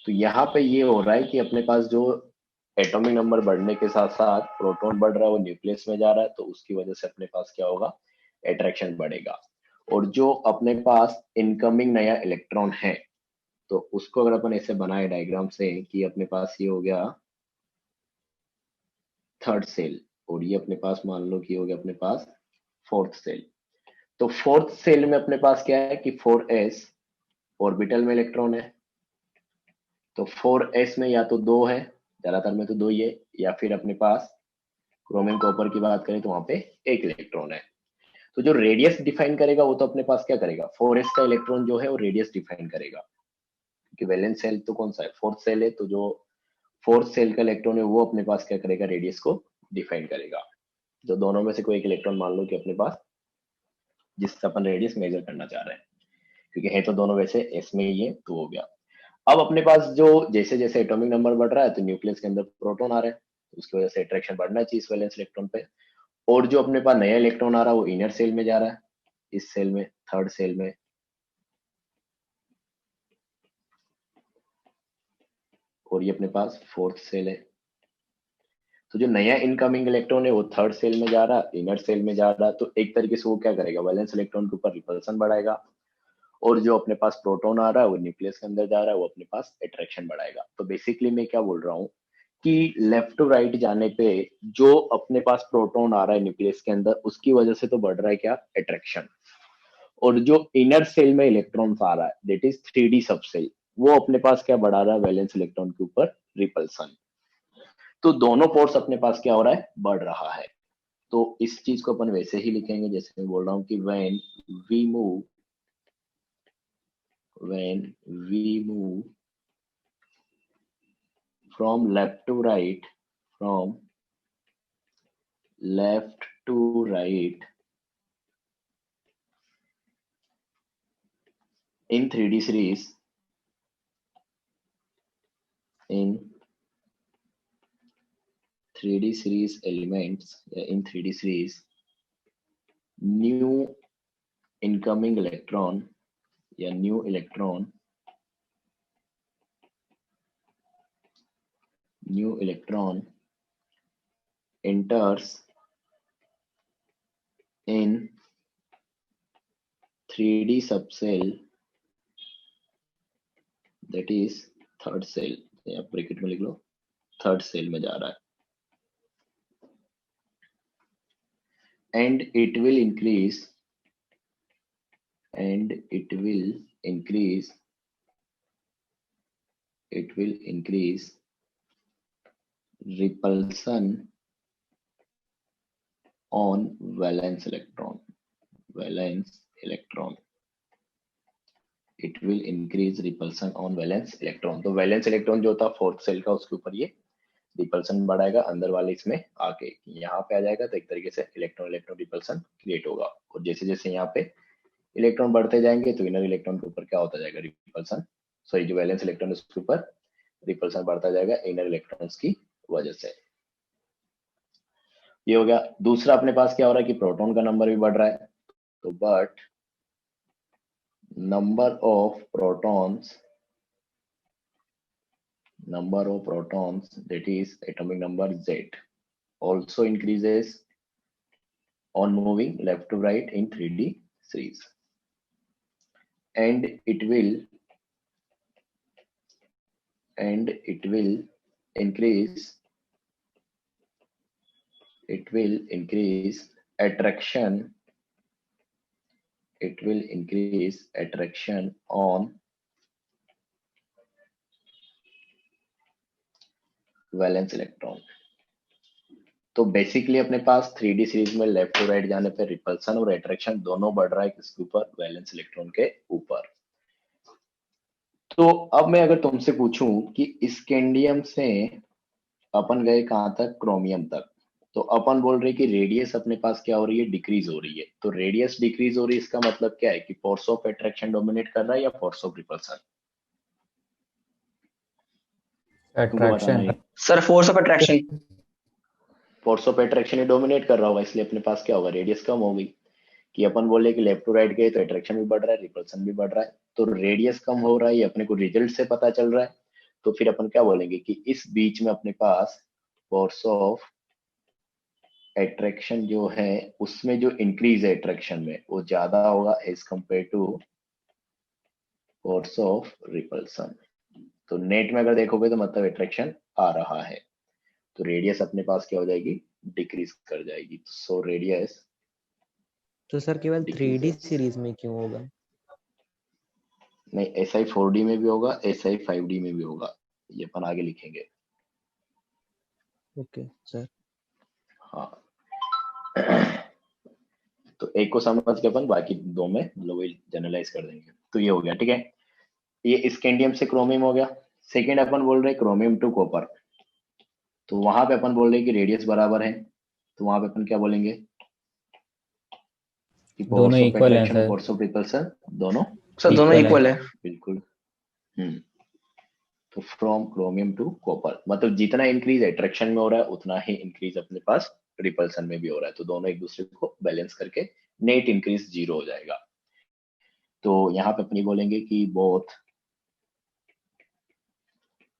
तो यहाँ पे ये हो रहा है कि अपने पास जो एटॉमिक नंबर बढ़ने के साथ साथ प्रोटॉन बढ़ रहा है वो न्यूक्लियस में जा रहा है, तो उसकी वजह से अपने पास क्या होगा, अट्रैक्शन बढ़ेगा। और जो अपने पास इनकमिंग नया इलेक्ट्रॉन है तो उसको अगर अपन ऐसे बनाए डायग्राम से कि अपने पास ये हो गया थर्ड सेल, और ये अपने पास मान लो कि हो गया अपने पास फोर्थ सेल। तो फोर्थ सेल में अपने पास क्या है कि 4s ऑर्बिटल में इलेक्ट्रॉन है, तो 4s में या तो 2 है, ज्यादातर में तो 2 ही है, या फिर अपने पास क्रोमियम कॉपर की बात करें तो वहां पे एक इलेक्ट्रॉन है। तो जो रेडियस डिफाइन करेगा वो तो अपने पास क्या करेगा, 4s का इलेक्ट्रॉन जो है वो रेडियस डिफाइन करेगा, क्योंकि वैलेंस सेल तो कौन सा है, फोर्थ सेल है, तो जो फोर्थ सेल का इलेक्ट्रॉन है वो अपने पास क्या करेगा, रेडियस को डिफाइन करेगा। जो दोनों में से कोई एक इलेक्ट्रॉन मान लो कि अपने पास जिससे अपन रेडियस मेजर करना चाह रहे हैं, क्योंकि है तो दोनों वैसे एस में ही है, तो हो गया। अब अपने पास जो जैसे जैसे एटॉमिक नंबर बढ़ रहा है तो न्यूक्लियस के अंदर प्रोटॉन आ रहे हैं, तो उसकी वजह से अट्रैक्शन बढ़ना चाहिए इस वैलेंस इलेक्ट्रॉन पे। और जो अपने पास नया इलेक्ट्रॉन आ रहा है वो इनर सेल में जा रहा है, इस सेल में थर्ड सेल में, और ये अपने पास फोर्थ सेल है। तो जो नया इनकमिंग इलेक्ट्रॉन है वो थर्ड सेल में जा रहा है, इनर सेल में जा रहा है, तो एक तरीके से वो क्या करेगा, वैलेंस इलेक्ट्रॉन के ऊपर रिपल्सन बढ़ाएगा। और जो अपने पास प्रोटॉन आ रहा है वो न्यूक्लियस के अंदर जा रहा है, वो अपने पास अट्रैक्शन बढ़ाएगा। तो बेसिकली मैं क्या बोल रहा हूँ कि लेफ्ट टू राइट जाने पे जो अपने पास प्रोटॉन आ रहा है न्यूक्लियस के अंदर उसकी वजह से तो बढ़ रहा है क्या, अट्रैक्शन। और जो इनर सेल में इलेक्ट्रॉन्स आ रहा है दैट इज 3d सब सेल, वो अपने पास क्या बढ़ा रहा है, वैलेंस इलेक्ट्रॉन के ऊपर रिपल्सन। तो दोनों पोर्स अपने पास क्या हो रहा है, बढ़ रहा है। तो इस चीज को अपन वैसे ही लिखेंगे जैसे मैं बोल रहा हूँ कि when we move from left to right in 3D series elements, in 3D series new incoming electron या new electron enters in 3D subcell, that is third shell, या ब्रैकेट में लिख लो, थर्ड सेल में जा रहा है, and it will increase repulsion on valence electron. It will increase repulsion on valence electron. तो valence electron जो था फोर्थ सेल का, उसके ऊपर ये रिपल्सन बढ़ाएगा, अंदर वाले इसमें आके यहाँ पे आ जाएगा, तो एक तरीके से इलेक्ट्रॉन रिपल्सन क्रिएट होगा। और जैसे जैसे यहाँ पे इलेक्ट्रॉन बढ़ते जाएंगे तो इनर इलेक्ट्रॉन के ऊपर क्या होता जाएगा, रिपल्सन, सॉरी जो वैलेंस इलेक्ट्रॉन है उसके ऊपर रिपल्सन बढ़ता जाएगा इनर इलेक्ट्रॉन्स की वजह से। ये हो गया। दूसरा अपने पास क्या हो रहा है कि प्रोटॉन का नंबर भी बढ़ रहा है, तो but number of protons, that is atomic number Z, also increases on moving left to right in 3D series, and it will increase attraction on valence electron. तो बेसिकली अपने पास 3D सीरीज में लेफ्ट टू राइट जाने पे रिपल्सन और अट्रैक्शन दोनों बढ़ रहा है, किसके ऊपर, वैलेंस इलेक्ट्रॉन के ऊपर। तो अब मैं अगर तुमसे पूछूं कि स्कैंडियम से अपन गए कहां तक, क्रोमियम तक, तो अपन बोल रहे कि रेडियस अपने पास क्या हो रही है, डिक्रीज हो रही है। तो रेडियस डिक्रीज हो रही है, इसका मतलब क्या है कि फोर्स ऑफ अट्रैक्शन डोमिनेट कर रहा है या force of repulsion? Attraction sir force of attraction. Force of attraction he dominate कर रहा होगा, इसलिए अपने पास क्या होगा, रेडियस कम होगी। कि अपन बोले कि लेफ्ट टू राइट गए तो अट्रैक्शन भी बढ़ रहा है, रिपल्सन भी बढ़ रहा है, तो रेडियस कम हो रहा है, ये अपने को रिजल्ट से पता चल रहा है। तो फिर अपन क्या बोलेंगे कि इस बीच में अपने पास फोर्स ऑफ अट्रैक्शन जो है उसमें जो इंक्रीज है अट्रैक्शन में वो ज्यादा होगा as compare to force of repulsion. तो नेट में अगर देखोगे तो मतलब अट्रैक्शन आ रहा है, तो रेडियस अपने पास क्या हो जाएगी, डिक्रीज कर जाएगी। सो रेडियस, तो सर केवल 3D सीरीज में क्यों होगा? नहीं, SI 4D में भी होगा, SI 5D में भी होगा, ये अपन आगे लिखेंगे। Okay sir. हाँ तो एक को समझ के अपन बाकी दो में जनरलाइज कर देंगे। तो ये हो गया, ठीक है, ये स्कैंडियम से क्रोमियम हो गया। सेकेंड अपन बोल रहे क्रोमियम टू कॉपर, तो वहां पे अपन बोल रहे कि रेडियस बराबर है, तो वहां पे अपन क्या बोलेंगे कि दोनों इक्वल हैं सर। फोर्स ऑफ रिपल्सन दोनों सर दोनों इक्वल है। बिल्कुल। तो फ्रॉम क्रोमियम टू कॉपर मतलब जितना इंक्रीज अट्रैक्शन में हो रहा है उतना ही इंक्रीज अपने पास रिपल्सन में भी हो रहा है, तो दोनों एक दूसरे को बैलेंस करके नेट इंक्रीज 0 हो जाएगा। तो यहाँ पे अपनी बोलेंगे कि बोथ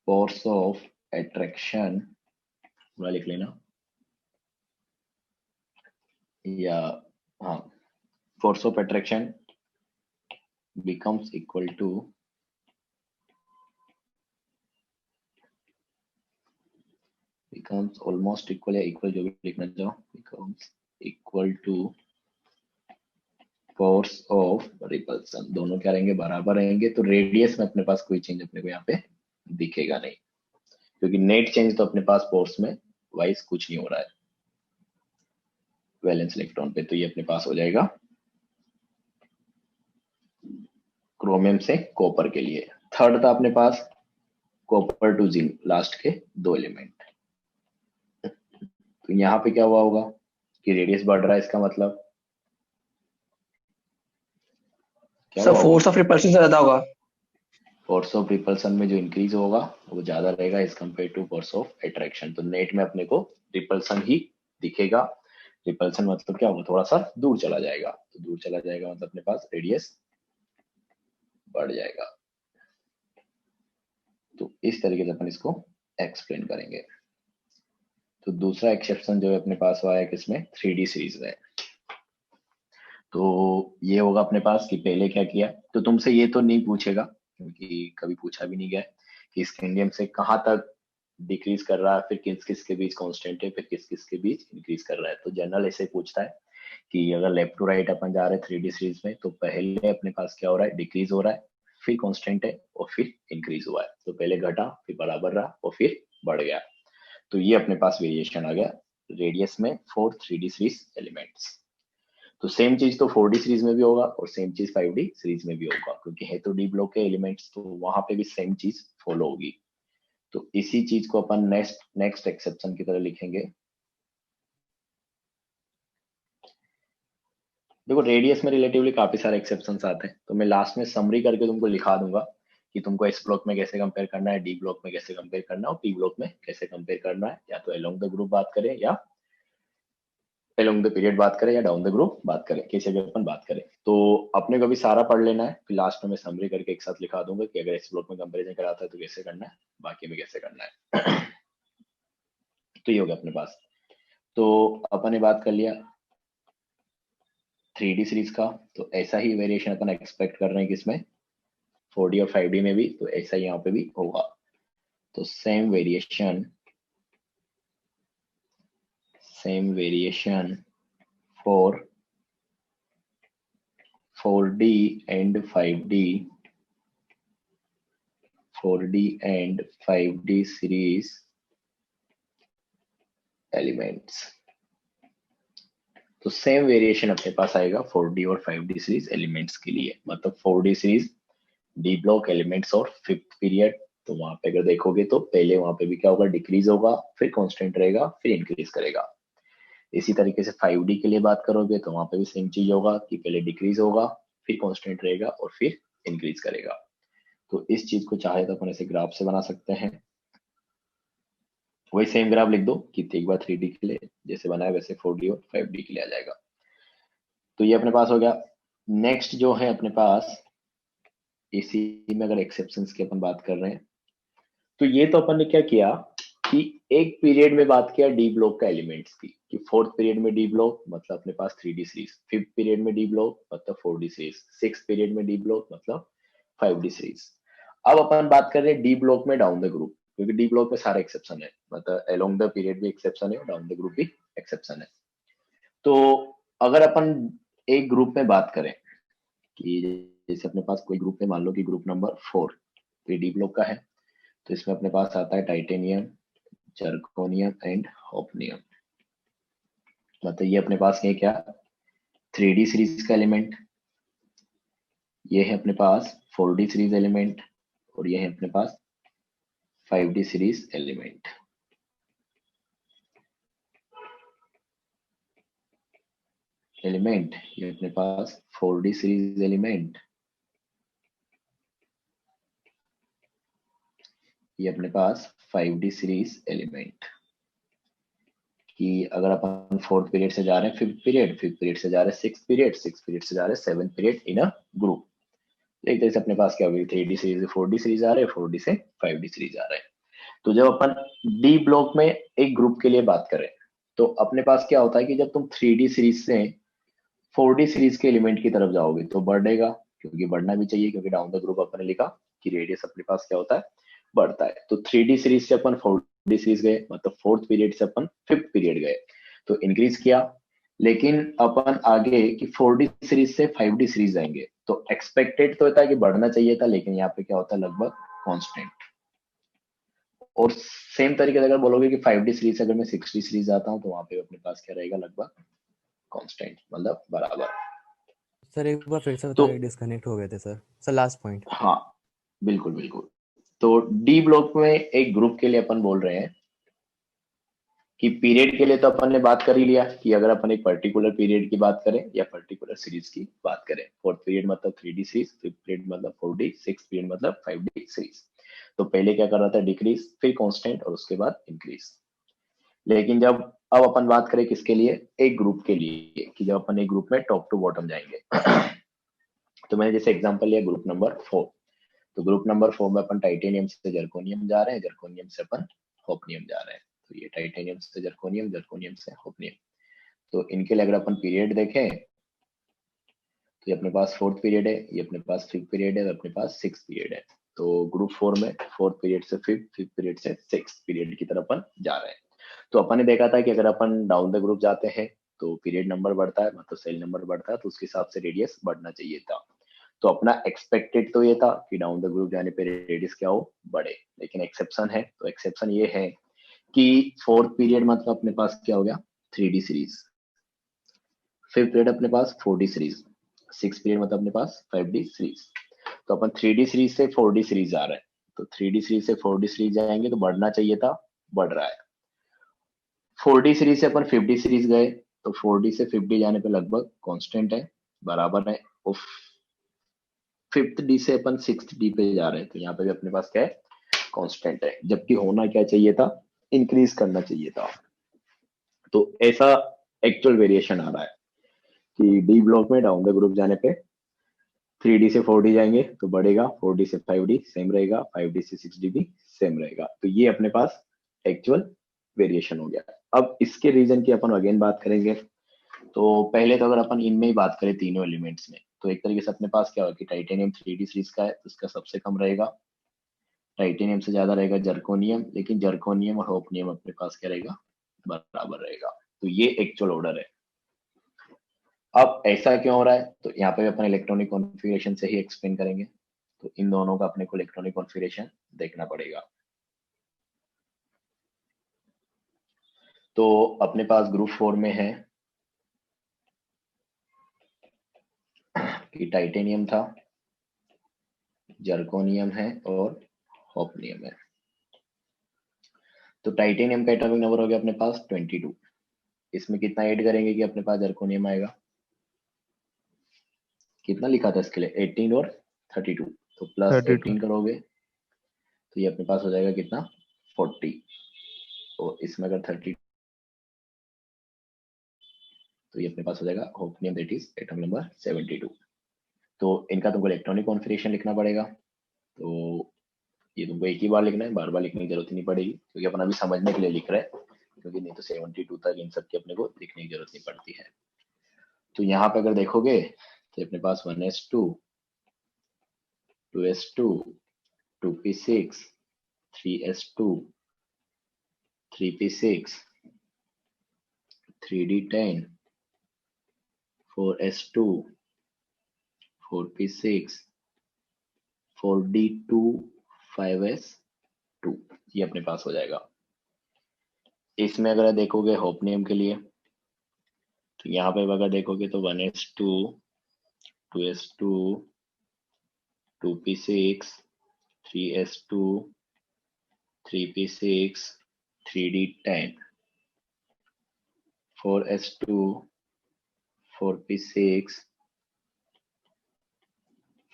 फोर्स ऑफ अट्रैक्शन, पूरा लिख लेना, या हाँ, force of attraction becomes equal to becomes almost equal या equal जो भी लिखना चाहो, becomes equal to force of repulsion। दोनों क्या रहेंगे, बराबर रहेंगे। तो रेडियस में अपने पास कोई चेंज अपने को यहाँ पे दिखेगा नहीं, क्योंकि नेट चेंज तो अपने पास फोर्स में वाइज कुछ नहीं हो रहा है वैलेंस इलेक्ट्रॉन पे। तो ये अपने पास हो जाएगा क्रोमियम से कॉपर के लिए। थर्ड था अपने पास कॉपर टू जिंक, लास्ट के 2 एलिमेंट। तो यहाँ पे क्या हुआ होगा कि रेडियस बढ़ रहा है, इसका मतलब क्या, सर फोर्स ऑफ रिपल्शन से ज्यादा होगा। फोर्स ऑफ रिपल्सन में जो इंक्रीज होगा वो ज्यादा रहेगा as compare to force of attraction. तो नेट में अपने को रिपल्सन ही दिखेगा। रिपल्सन मतलब क्या होगा, थोड़ा सा दूर चला जाएगा, तो दूर चला जाएगा मतलब अपने पास रेडियस बढ़ जाएगा। तो इस तरीके से अपन इसको एक्सप्लेन करेंगे। तो दूसरा एक्सेप्शन जो है अपने पास हुआ है किसमें, 3D सीरीज में। तो ये होगा अपने पास कि पहले क्या किया, तो तुमसे ये तो नहीं पूछेगा क्योंकि कभी पूछा भी नहीं गया कि स्कैंडियम से कहाँ तक डिक्रीज कर रहा है, फिर किस किस के बीच कांस्टेंट है, फिर किस किस के बीच इंक्रीज कर रहा है। तो जनरल ऐसे पूछता है कि अगर लेफ्ट टू राइट अपन जा रहे हैं 3D सीरीज में, तो पहले अपने पास क्या हो रहा है, डिक्रीज हो रहा है, फिर कांस्टेंट है और फिर इंक्रीज हुआ है। तो पहले घटा, फिर बराबर रहा और फिर बढ़ गया। तो ये अपने पास वेरिएशन आ गया रेडियस में फॉर 3D सीरीज एलिमेंट्स। तो सेम चीज तो 4D सीरीज में भी होगा और सेम चीज 5D सीरीज में भी होगा, क्योंकि है तो डी ब्लॉक के एलिमेंट्स, तो वहां पे भी सेम चीज फॉलो होगी। तो इसी चीज को अपन नेक्स्ट एक्सेप्शन की तरह लिखेंगे। देखो रेडियस में रिलेटिवली काफी सारे एक्सेप्शंस आते हैं, तो मैं लास्ट में समरी करके तुमको लिखा दूंगा कि तुमको एस ब्लॉक में कैसे कंपेयर करना है, डी ब्लॉक में कैसे कंपेयर करना है और पी ब्लॉक में कैसे कंपेयर करना है। या तो अलोंग द ग्रुप बात करें या अलोंग द पीरियड बात करें या डाउन द ग्रुप बात करें, कैसे भी अपन बात करें। तो अपने को भी सारा पढ़ लेना है, फिर लास्ट में मैं समरी करके एक साथ लिखा दूंगा कि अगर इस ब्लॉक में कंपैरिजन कराता है तो कैसे करना है, बाकी में कैसे करना है। तो ये हो गया अपने पास। तो अपन ने बात कर लिया 3D सीरीज का, तो ऐसा ही वेरिएशन अपन एक्सपेक्ट कर रहे हैं किसमें, 4D और 5D में भी, तो ऐसा ही यहाँ पे भी होगा। तो same variation for 4D and 5D, 4D and 5D series elements। तो सेम वेरिएशन अपने पास आएगा 4D और 5D सीरीज एलिमेंट्स के लिए। मतलब 4D series D block elements और 5th पीरियड, तो वहां पे अगर देखोगे तो पहले वहां पे भी क्या होगा, डिक्रीज होगा, फिर कांस्टेंट रहेगा, फिर इंक्रीज करेगा। इसी तरीके से 5D के लिए बात करोगे तो वहां पे भी सेम चीज होगा कि पहले डिक्रीज होगा, फिर कांस्टेंट रहेगा और फिर इंक्रीज करेगा। तो इस चीज को चाहे तो अपन ऐसे ग्राफ से बना सकते हैं, वही सेम ग्राफ लिख दो कि एक बार 3D के लिए जैसे बनाया वैसे 4D और 5D के लिए आ जाएगा। तो ये अपने पास हो गया। नेक्स्ट जो है अपने पास, इसी में अगर एक्सेप्शंस की अपन बात कर रहे हैं, तो ये तो अपन ने क्या किया कि एक पीरियड में बात किया डी ब्लॉक का एलिमेंट्स की, कि 4th पीरियड में डी ब्लॉक मतलब अपने पास 3D सीरीज, 5th पीरियड में डी ब्लॉक मतलब 4D सीरीज, 6th पीरियड में डी ब्लॉक मतलब 5D सीरीज। अब अपन बात कर रहे हैं डी ब्लॉक में डाउन द ग्रुप, क्योंकि डी ब्लॉक में सारे एक्सेप्शन है, मतलब अलोंग द पीरियड भी एक्सेप्शन है, डाउन द ग्रुप भी एक्सेप्शन है। तो अगर अपन एक ग्रुप में बात करें कि जैसे अपने पास कोई ग्रुप है, मान लो कि ग्रुप नंबर 4 ये डी ब्लॉक का है, तो इसमें अपने पास आता है टाइटेनियम, जर्कोनियम एंड होफनियम। मतलब ये अपने पास है क्या, 3D सीरीज का एलिमेंट, ये है अपने पास 4D सीरीज एलिमेंट और ये है अपने पास 5D सीरीज एलिमेंट। ये अपने पास 4D सीरीज एलिमेंट, ये अपने पास 5D सीरीज एलिमेंट। कि अगर अपन 4th पीरियड से जा रहे हैं 5th पीरियड, 5th पीरियड से जा रहे हैं 6th पीरियड, 6th पीरियड से जा रहे हैं 7th period in a group, एक तरह से अपने पास क्या होगी, 3D सीरीज से 4D सीरीज आ रहे हैं, 4D से 5D सीरीज आ रहे हैं। तो जब अपन डी ब्लॉक में एक ग्रुप के लिए बात करें तो अपने पास क्या होता है कि जब तुम 3D सीरीज से 4D सीरीज के एलिमेंट की तरफ जाओगे तो बढ़ेगा, क्योंकि बढ़ना भी चाहिए, क्योंकि डाउन द ग्रुप अपन ने लिखा कि रेडियस अपने पास क्या होता है, बढ़ता है। तो 3D सीरीज से अपन 4D सीरीज गए, मतलब 4th पीरियड से अपन 5th पीरियड गए तो इंक्रीज किया। लेकिन अपन आगे कि 4D सीरीज से 5D सीरीज जाएंगे तो एक्सपेक्टेड तो होता है कि बढ़ना चाहिए था, लेकिन यहाँ पे क्या होता है, लगभग कांस्टेंट। और सेम तरीके से अगर बोलोगे कि 5D सीरीज अगर मैं 6D सीरीज आता हूँ तो वहां पे अपने पास क्या रहेगा, लगभग कांस्टेंट, मतलब बराबर। सर एक बार फिर से तो बताइए, डिस्कनेक्ट हो गए थे सर लास्ट पॉइंट। हाँ बिल्कुल बिल्कुल। तो डी ब्लॉक में एक ग्रुप के लिए अपन बोल रहे हैं कि पीरियड के लिए तो अपन ने बात कर ही लिया कि अगर अपन एक पर्टिकुलर पीरियड की बात करें या पर्टिकुलर सीरीज की बात करें, 4th पीरियड मतलब 3D सीरीज, 5th पीरियड मतलब 4D, 6th पीरियड मतलब 5D सीरीज। तो पहले क्या कर रहा था, डिक्रीज, फिर कांस्टेंट और उसके बाद इंक्रीज। लेकिन जब अब अपन बात करें किसके लिए, एक ग्रुप के लिए, कि जब अपन एक ग्रुप में टॉप टू बॉटम जाएंगे तो मैंने जैसे एग्जांपल लिया ग्रुप नंबर 4, तो ग्रुप नंबर 4 में अपन टाइटेनियम से जर्कोनियम जा रहे हैं, जर्कोनियम से अपन होपनियम जा रहे हैं। तो ये टाइटेनियम से जर्कोनियम, जर्कोनियम से होपनियम। तो इनके लिए अगर अपन पीरियड देखें तो ये अपने पास 4th पीरियड है, ये अपने पास 5th पीरियड है, अपने पास 6th पीरियड है। तो ग्रुप 4 में 4th पीरियड से 5th पीरियड से 6th पीरियड की तरफ अपन जा रहे हैं। तो अपन ने देखा था कि अगर अपन डाउन द ग्रुप जाते हैं तो पीरियड नंबर बढ़ता है, मतलब सेल नंबर बढ़ता है, तो उसके हिसाब से रेडियस बढ़ना चाहिए था। तो अपना एक्सपेक्टेड तो ये था कि डाउन द ग्रुप जाने पे रेडियस क्या हो, बढ़े। लेकिन एक्सेप्शन है, तो एक्सेप्शन ये है कि 4th पीरियड मतलब अपने पास क्या हो गया, 3D सीरीज, 5th पीरियड अपने पास 4D सीरीज, 6th पीरियड मतलब अपने पास 5D सीरीज। तो अपन 3D सीरीज से 4D सीरीज जा रहे हैं, तो 3D सीरीज से 4D सीरीज जाएंगे तो बढ़ना चाहिए था, बढ़ रहा है। 4D सीरीज से अपन 5D सीरीज गए, तो 4D से 5D जाने पे लगभग कांस्टेंट है, बराबर है। और 5th D से अपन 6th D पे जा रहे हैं, तो यहाँ पे भी अपने पास क्या है, कांस्टेंट है। जबकि होना क्या चाहिए था, इंक्रीज करना चाहिए था। तो ऐसा एक्चुअल वेरिएशन आ रहा है कि डी ब्लॉक में डाउन द ग्रुप जाने पे 3D से 4D जाएंगे तो बढ़ेगा, 4D से 5D सेम रहेगा, 5D से 6D भी सेम रहेगा। तो ये अपने पास एक्चुअल वेरिएशन हो गया। अब इसके रीजन की अपन अगेन बात करेंगे। तो पहले तो अगर अपन इनमें ही बात करें तीनों एलिमेंट्स में, तो एक तरीके से अपने पास क्या होगा कि टाइटेनियम 3D सीरीज का है तो उसका सबसे कम रहेगा, टाइटेनियम से ज्यादा रहेगा जर्कोनियम, लेकिन जर्कोनियम और होपनियम अपने पास क्या रहेगा, बराबर रहेगा। तो ये एक्चुअल ऑर्डर है। अब ऐसा क्यों हो रहा है, तो यहाँ पे भी अपन इलेक्ट्रॉनिक कॉन्फ़िगरेशन से ही एक्सप्लेन करेंगे। तो इन दोनों का अपने को इलेक्ट्रॉनिक कॉन्फ़िगरेशन देखना पड़ेगा। तो अपने पास ग्रुप 4 में है कि टाइटेनियम था, जर्कोनियम है और होपनियम है। तो टाइटेनियम का एटॉमिक नंबर हो गया अपने पास 22। इसमें कितना ऐड करेंगे कि अपने पास जर्कोनियम आएगा, कितना लिखा था इसके लिए, 18 और 32, तो प्लस 32 18 करोगे तो ये अपने पास हो जाएगा कितना, 40। तो इसमें अगर 30 तो ये अपने पास हो जाएगा होपनियम, दैट इज एटॉमिक नंबर 72। तो इनका तुमको इलेक्ट्रॉनिक कॉन्फ़िगरेशन लिखना पड़ेगा। तो ये तुमको एक ही बार लिखना है, बार बार लिखने की जरूरत ही नहीं पड़ेगी, क्योंकि अपन अभी समझने के लिए लिख रहे हैं, क्योंकि नहीं तो 72 तक इन सब की अपने को लिखने की जरूरत नहीं पड़ती है। तो यहाँ पे अगर देखोगे तो अपने पास 1s2, 2s2, 2p6, 3s2, 3p6, 3d10, 4s2, 4p6, 4d2, 5s2, ये अपने पास हो जाएगा। इसमें अगर देखोगे होपनियम के लिए, तो यहाँ पे अगर देखोगे तो 1s2, 2s2, 2p6, 3s2, 3p6, 3d10, 4s2, 4p6,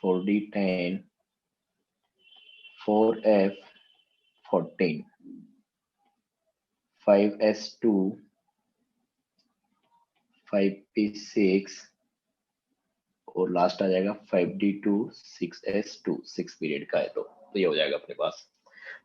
4d10, 4f14, 5s2, 5p6 और लास्ट आ जाएगा 5d2, 6s2, 6 पीरियड का है तो ये हो जाएगा अपने पास।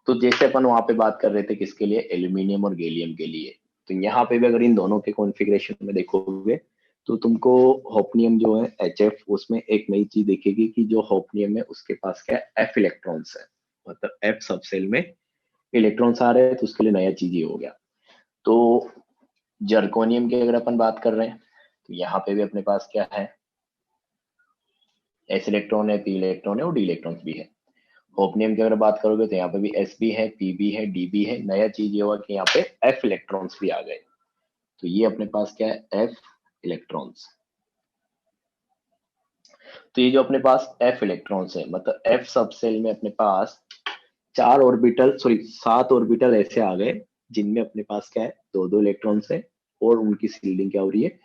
तो जैसे अपन वहां पे बात कर रहे थे किसके लिए, एल्यूमिनियम और गैलियम के लिए, तो यहाँ पे भी अगर इन दोनों के कॉन्फ़िगरेशन में देखोगे तो तुमको होपनियम जो है HF, उसमें एक नई चीज देखेगी कि जो होपनियम है उसके पास क्या है, F इलेक्ट्रॉन्स है, मतलब F सब सेल में इलेक्ट्रॉन्स आ रहे हैं, तो उसके लिए नया चीज ये हो गया। तो जर्कोनियम की अगर अपन बात कर रहे हैं तो यहाँ पे भी अपने पास क्या है, S इलेक्ट्रॉन है, P इलेक्ट्रॉन है और D इलेक्ट्रॉन्स भी है। होपनियम की अगर बात करोगे तो यहाँ पे भी S भी है, P भी है, D भी है। नया चीज ये हुआ कि यहाँ पे F इलेक्ट्रॉन्स भी आ गए, तो ये अपने पास क्या है, F इलेक्ट्रॉन्स। तो ये जो अपने पास F इलेक्ट्रॉन्स है, मतलब F सब सेल में अपने पास 7 ऑर्बिटल ऐसे आ गए जिनमें अपने पास क्या है, 2 इलेक्ट्रॉन्स है और उनकी सील्डिंग क्या हो रही है,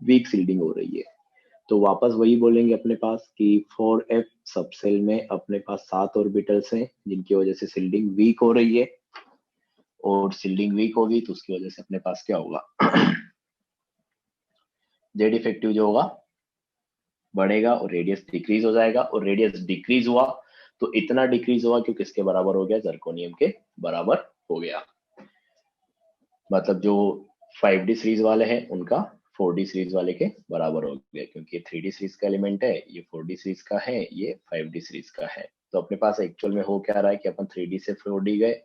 वीक सील्डिंग हो रही है। तो वापस वही बोलेंगे अपने पास कि 4f सब सेल में अपने पास 7 ऑर्बिटल्स हैं जिनकी वजह से सील्डिंग वीक हो रही है, और सील्डिंग वीक होगी तो उसकी वजह से अपने पास क्या होगा, जेड इफेक्टिव जो होगा बढ़ेगा और रेडियस डिक्रीज हो जाएगा, और रेडियस डिक्रीज हुआ तो इतना डिक्रीज हुआ कि किसके बराबर हो गया, जर्कोनियम के बराबर हो गया। मतलब जो 5D सीरीज वाले हैं उनका 4D सीरीज वाले के बराबर हो गया, क्योंकि 3D सीरीज का एलिमेंट है, ये 4D सीरीज का है, ये 5D सीरीज का है। तो अपने पास एक्चुअल में हो क्या रहा है कि अपन 3D से 4D गए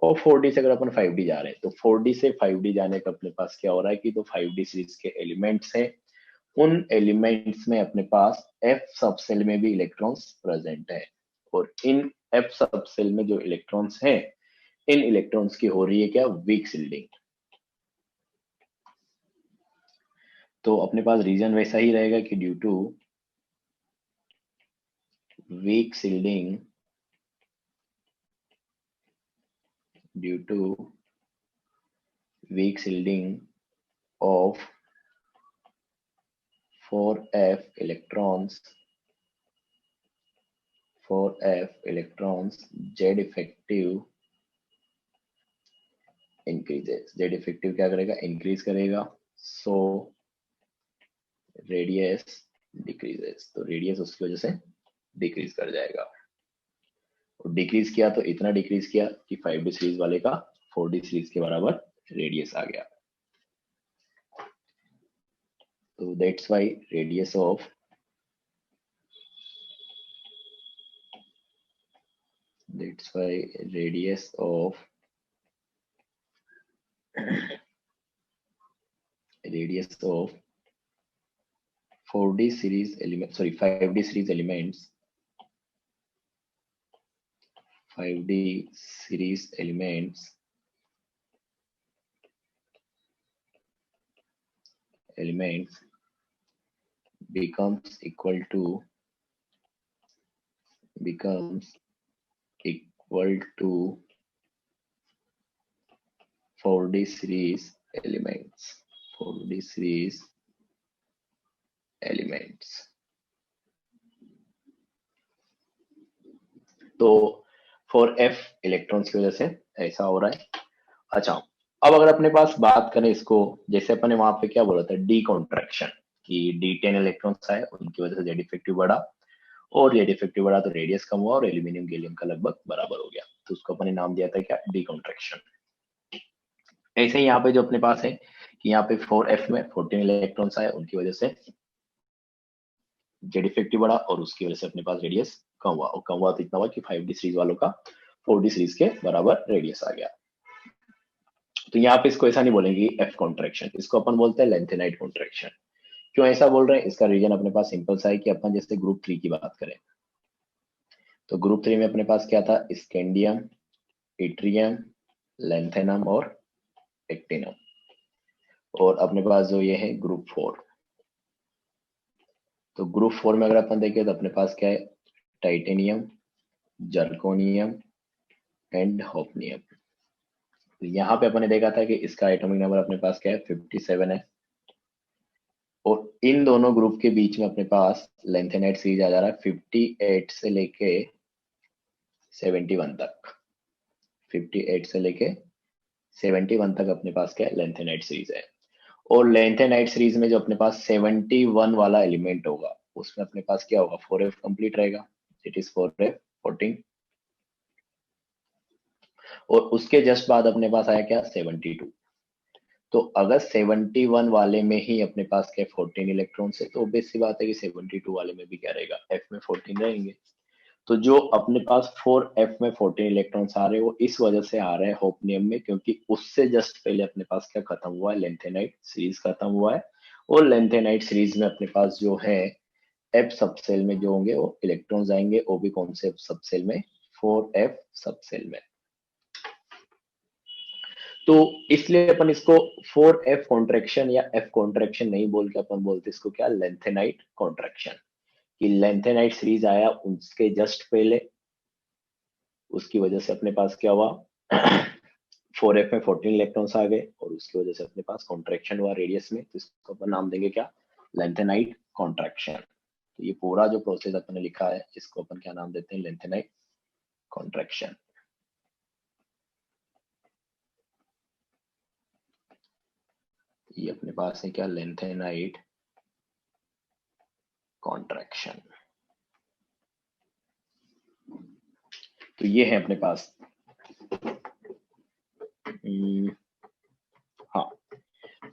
और 4D से अगर अपन 5D जा रहे हैं तो 4D से 5D जाने का अपने पास क्या हो रहा है कि तो 5D सीरीज के एलिमेंट्स हैं, उन एलिमेंट्स में अपने पास F सबसेल में भी इलेक्ट्रॉन्स प्रेजेंट है, और इन F सबसेल में जो इलेक्ट्रॉन्स हैं, इन इलेक्ट्रॉन्स की हो रही है क्या, वीक सील्डिंग। तो अपने पास रीजन वैसा ही रहेगा कि due to weak shielding, due to weak shielding of 4f electrons, Z effective increases, Z effective क्या करेगा, इंक्रीज करेगा, so रेडियस डिक्रीजेस, तो रेडियस उसकी वजह से डिक्रीज कर जाएगा, और डिक्रीज किया तो इतना डिक्रीज किया कि 5D सीरीज वाले का 4D सीरीज के बराबर रेडियस आ गया। तो that's why radius of radius of 4D series element, sorry 5D series elements, 5D series elements becomes equal to 4D series elements, 4D series elements। तो 4f इलेक्ट्रॉन्स की वजह से ऐसा हो रहा है। अच्छा, अब अगर अपने पास बात करें इसको, जैसे अपन ने वहां पे क्या बोला था, डी कॉन्ट्रैक्शन, कि D10 इलेक्ट्रॉन्स आए, उनकी वजह से जेड इफेक्टिव बढ़ा, और जेड इफेक्टिव बढ़ा तो रेडियस कम हुआ और एल्यूमिनियम गैलियम का लगभग बराबर हो गया, तो उसको अपन ने नाम दिया था क्या, डी कॉन्ट्रैक्शन। ऐसे ही यहाँ पे जो अपने पास है कि यहाँ पे 4f में 14 इलेक्ट्रॉन्स आए, उनकी वजह से जेड इफेक्टिव बढ़ा और उसकी वजह से अपने पास रेडियस कम हुआ, और कम हुआ तो इतना हुआ कि 5D सीरीज वालों का 4D सीरीज के बराबर रेडियस आ गया। तो यहाँ पे इसको ऐसा नहीं बोलेंगे एफ कॉन्ट्रैक्शन, इसको अपन बोलते हैं लेंथेनाइट कॉन्ट्रैक्शन। क्यों ऐसा बोल रहे हैं, इसका रीजन अपने पास सिंपल सा है कि अपन जैसे ग्रुप 3 की बात करें तो ग्रुप 3 में अपने पास क्या था, स्कैंडियम, इट्रियम, लेंथेनम और एक्टिनम, और अपने पास जो ये है ग्रुप 4। तो ग्रुप 4 में अगर अपन देखें तो अपने पास क्या है, टाइटेनियम, जर्कोनियम एंड होफनियम। तो यहाँ पे अपन ने देखा था कि इसका एटॉमिक नंबर अपने पास क्या है, 57 है, और इन दोनों ग्रुप के बीच में अपने पास लेंथेनाइट सीरीज आ जा रहा है 58 से लेके 71 तक, 58 से लेके 71 तक अपने पास क्या है, लेंथेनाइट सीरीज है। और लेंथेनाइट सीरीज में जो अपने पास 71 वाला एलिमेंट होगा उसमें अपने पास क्या होगा, 4f कंप्लीट रहेगा, इट इज 4f 14, और उसके जस्ट बाद अपने पास आया क्या, 72। तो अगर 71 वाले में ही अपने पास क्या 14 इलेक्ट्रॉन्स है, तो ऑब्वियस सी बात है कि 72 वाले में भी क्या रहेगा, f में 14 रहेंगे। तो जो अपने पास 4f में 14 इलेक्ट्रॉन्स आ रहे हैं वो इस वजह से आ रहे हैं होपनियम में, क्योंकि उससे जस्ट पहले अपने पास क्या खत्म हुआ है, लेंथेनाइट सीरीज खत्म हुआ है, और लेंथेनाइट सीरीज में अपने पास जो है f सबसेल में जो होंगे वो इलेक्ट्रॉन्स आएंगे, वो भी कौन से सबसेल में, 4f सबसेल में। तो इसलिए अपन इसको 4f कॉन्ट्रैक्शन या f कॉन्ट्रैक्शन नहीं बोल के अपन बोलते इसको क्या, लेंथेनाइट कॉन्ट्रैक्शन, कि लेंथेनाइट सीरीज आया उसके जस्ट पहले, उसकी वजह से अपने पास क्या हुआ 4f में 14 इलेक्ट्रॉन्स आ गए और उसकी वजह से अपने पास कॉन्ट्रैक्शन हुआ रेडियस में, तो इसको अपन नाम देंगे क्या, लेंथेनाइट कॉन्ट्रैक्शन। तो ये पूरा जो प्रोसेस अपन ने लिखा है इसको अपन क्या नाम देते हैं, लेंथेनाइट कॉन्ट्रैक्शन। ये अपने पास है क्या, लेंथेनाइड कॉन्ट्रैक्शन। तो ये है अपने पास। हाँ,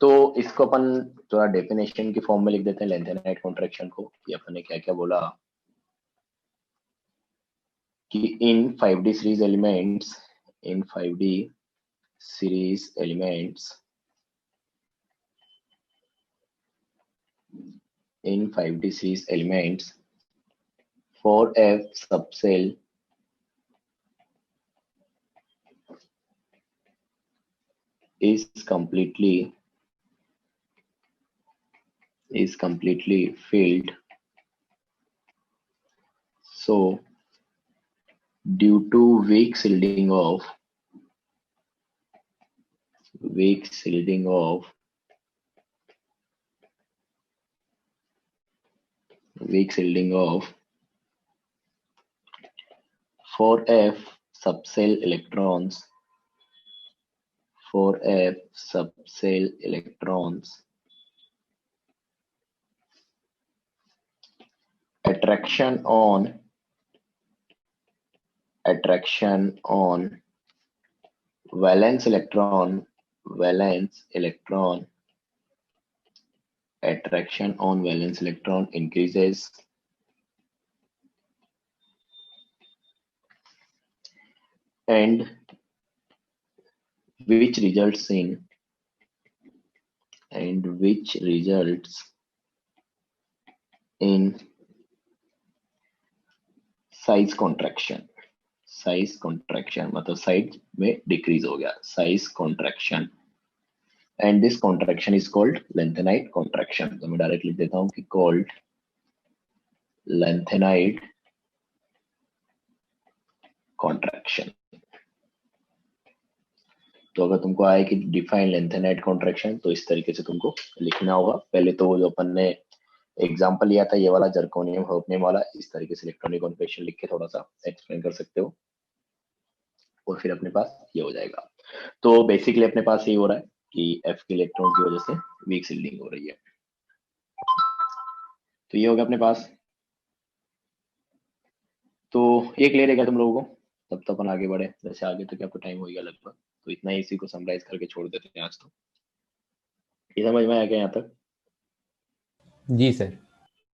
तो इसको अपन थोड़ा डेफिनेशन की फॉर्म में लिख देते हैं लेंथेनाइड कॉन्ट्रैक्शन को। ये अपन ने क्या क्या बोला कि इन 5D series elements, in 5D series elements, in 5D series elements, 4F subcell is completely filled. So due to weak shielding of 4F subcell electrons, 4F subcell electrons attraction on valence electron, attraction on valence electron increases, and which results in size contraction मतलब साइज में डिक्रीज हो गया, size contraction, and this contraction is called lanthanide contraction. तो मैं डायरेक्ट लिख देता हूं कि कॉल्ड लेंथेनाइड कॉन्ट्रैक्शन। तो अगर तुमको आए कि डिफाइन लेंथेनाइड कॉन्ट्रैक्शन, तो इस तरीके से तुमको लिखना होगा। पहले तो वो जो अपन ने एग्जांपल लिया था ये वाला जर्कोनियम हर्बनियम वाला, इस तरीके से इलेक्ट्रॉनिक कॉन्फिगरेशन लिख के थोड़ा सा एक्सप्लेन कर सकते हो, और फिर अपने पास ये हो जाएगा। तो बेसिकली अपने पास ये हो रहा है कि F के इलेक्ट्रॉन की वजह से वीक शिल्डिंग हो रही है। तो ये हो गया अपने पास। तो ये क्लियर है क्या तुम लोगों को? तब तो अपन आगे बढ़े, वैसे आगे तो क्या आपको टाइम हो गया लगभग, तो इतना ही इसी को समराइज करके छोड़ देते हैं आज। तो ये समझ में आया क्या यहाँ तक? जी सर।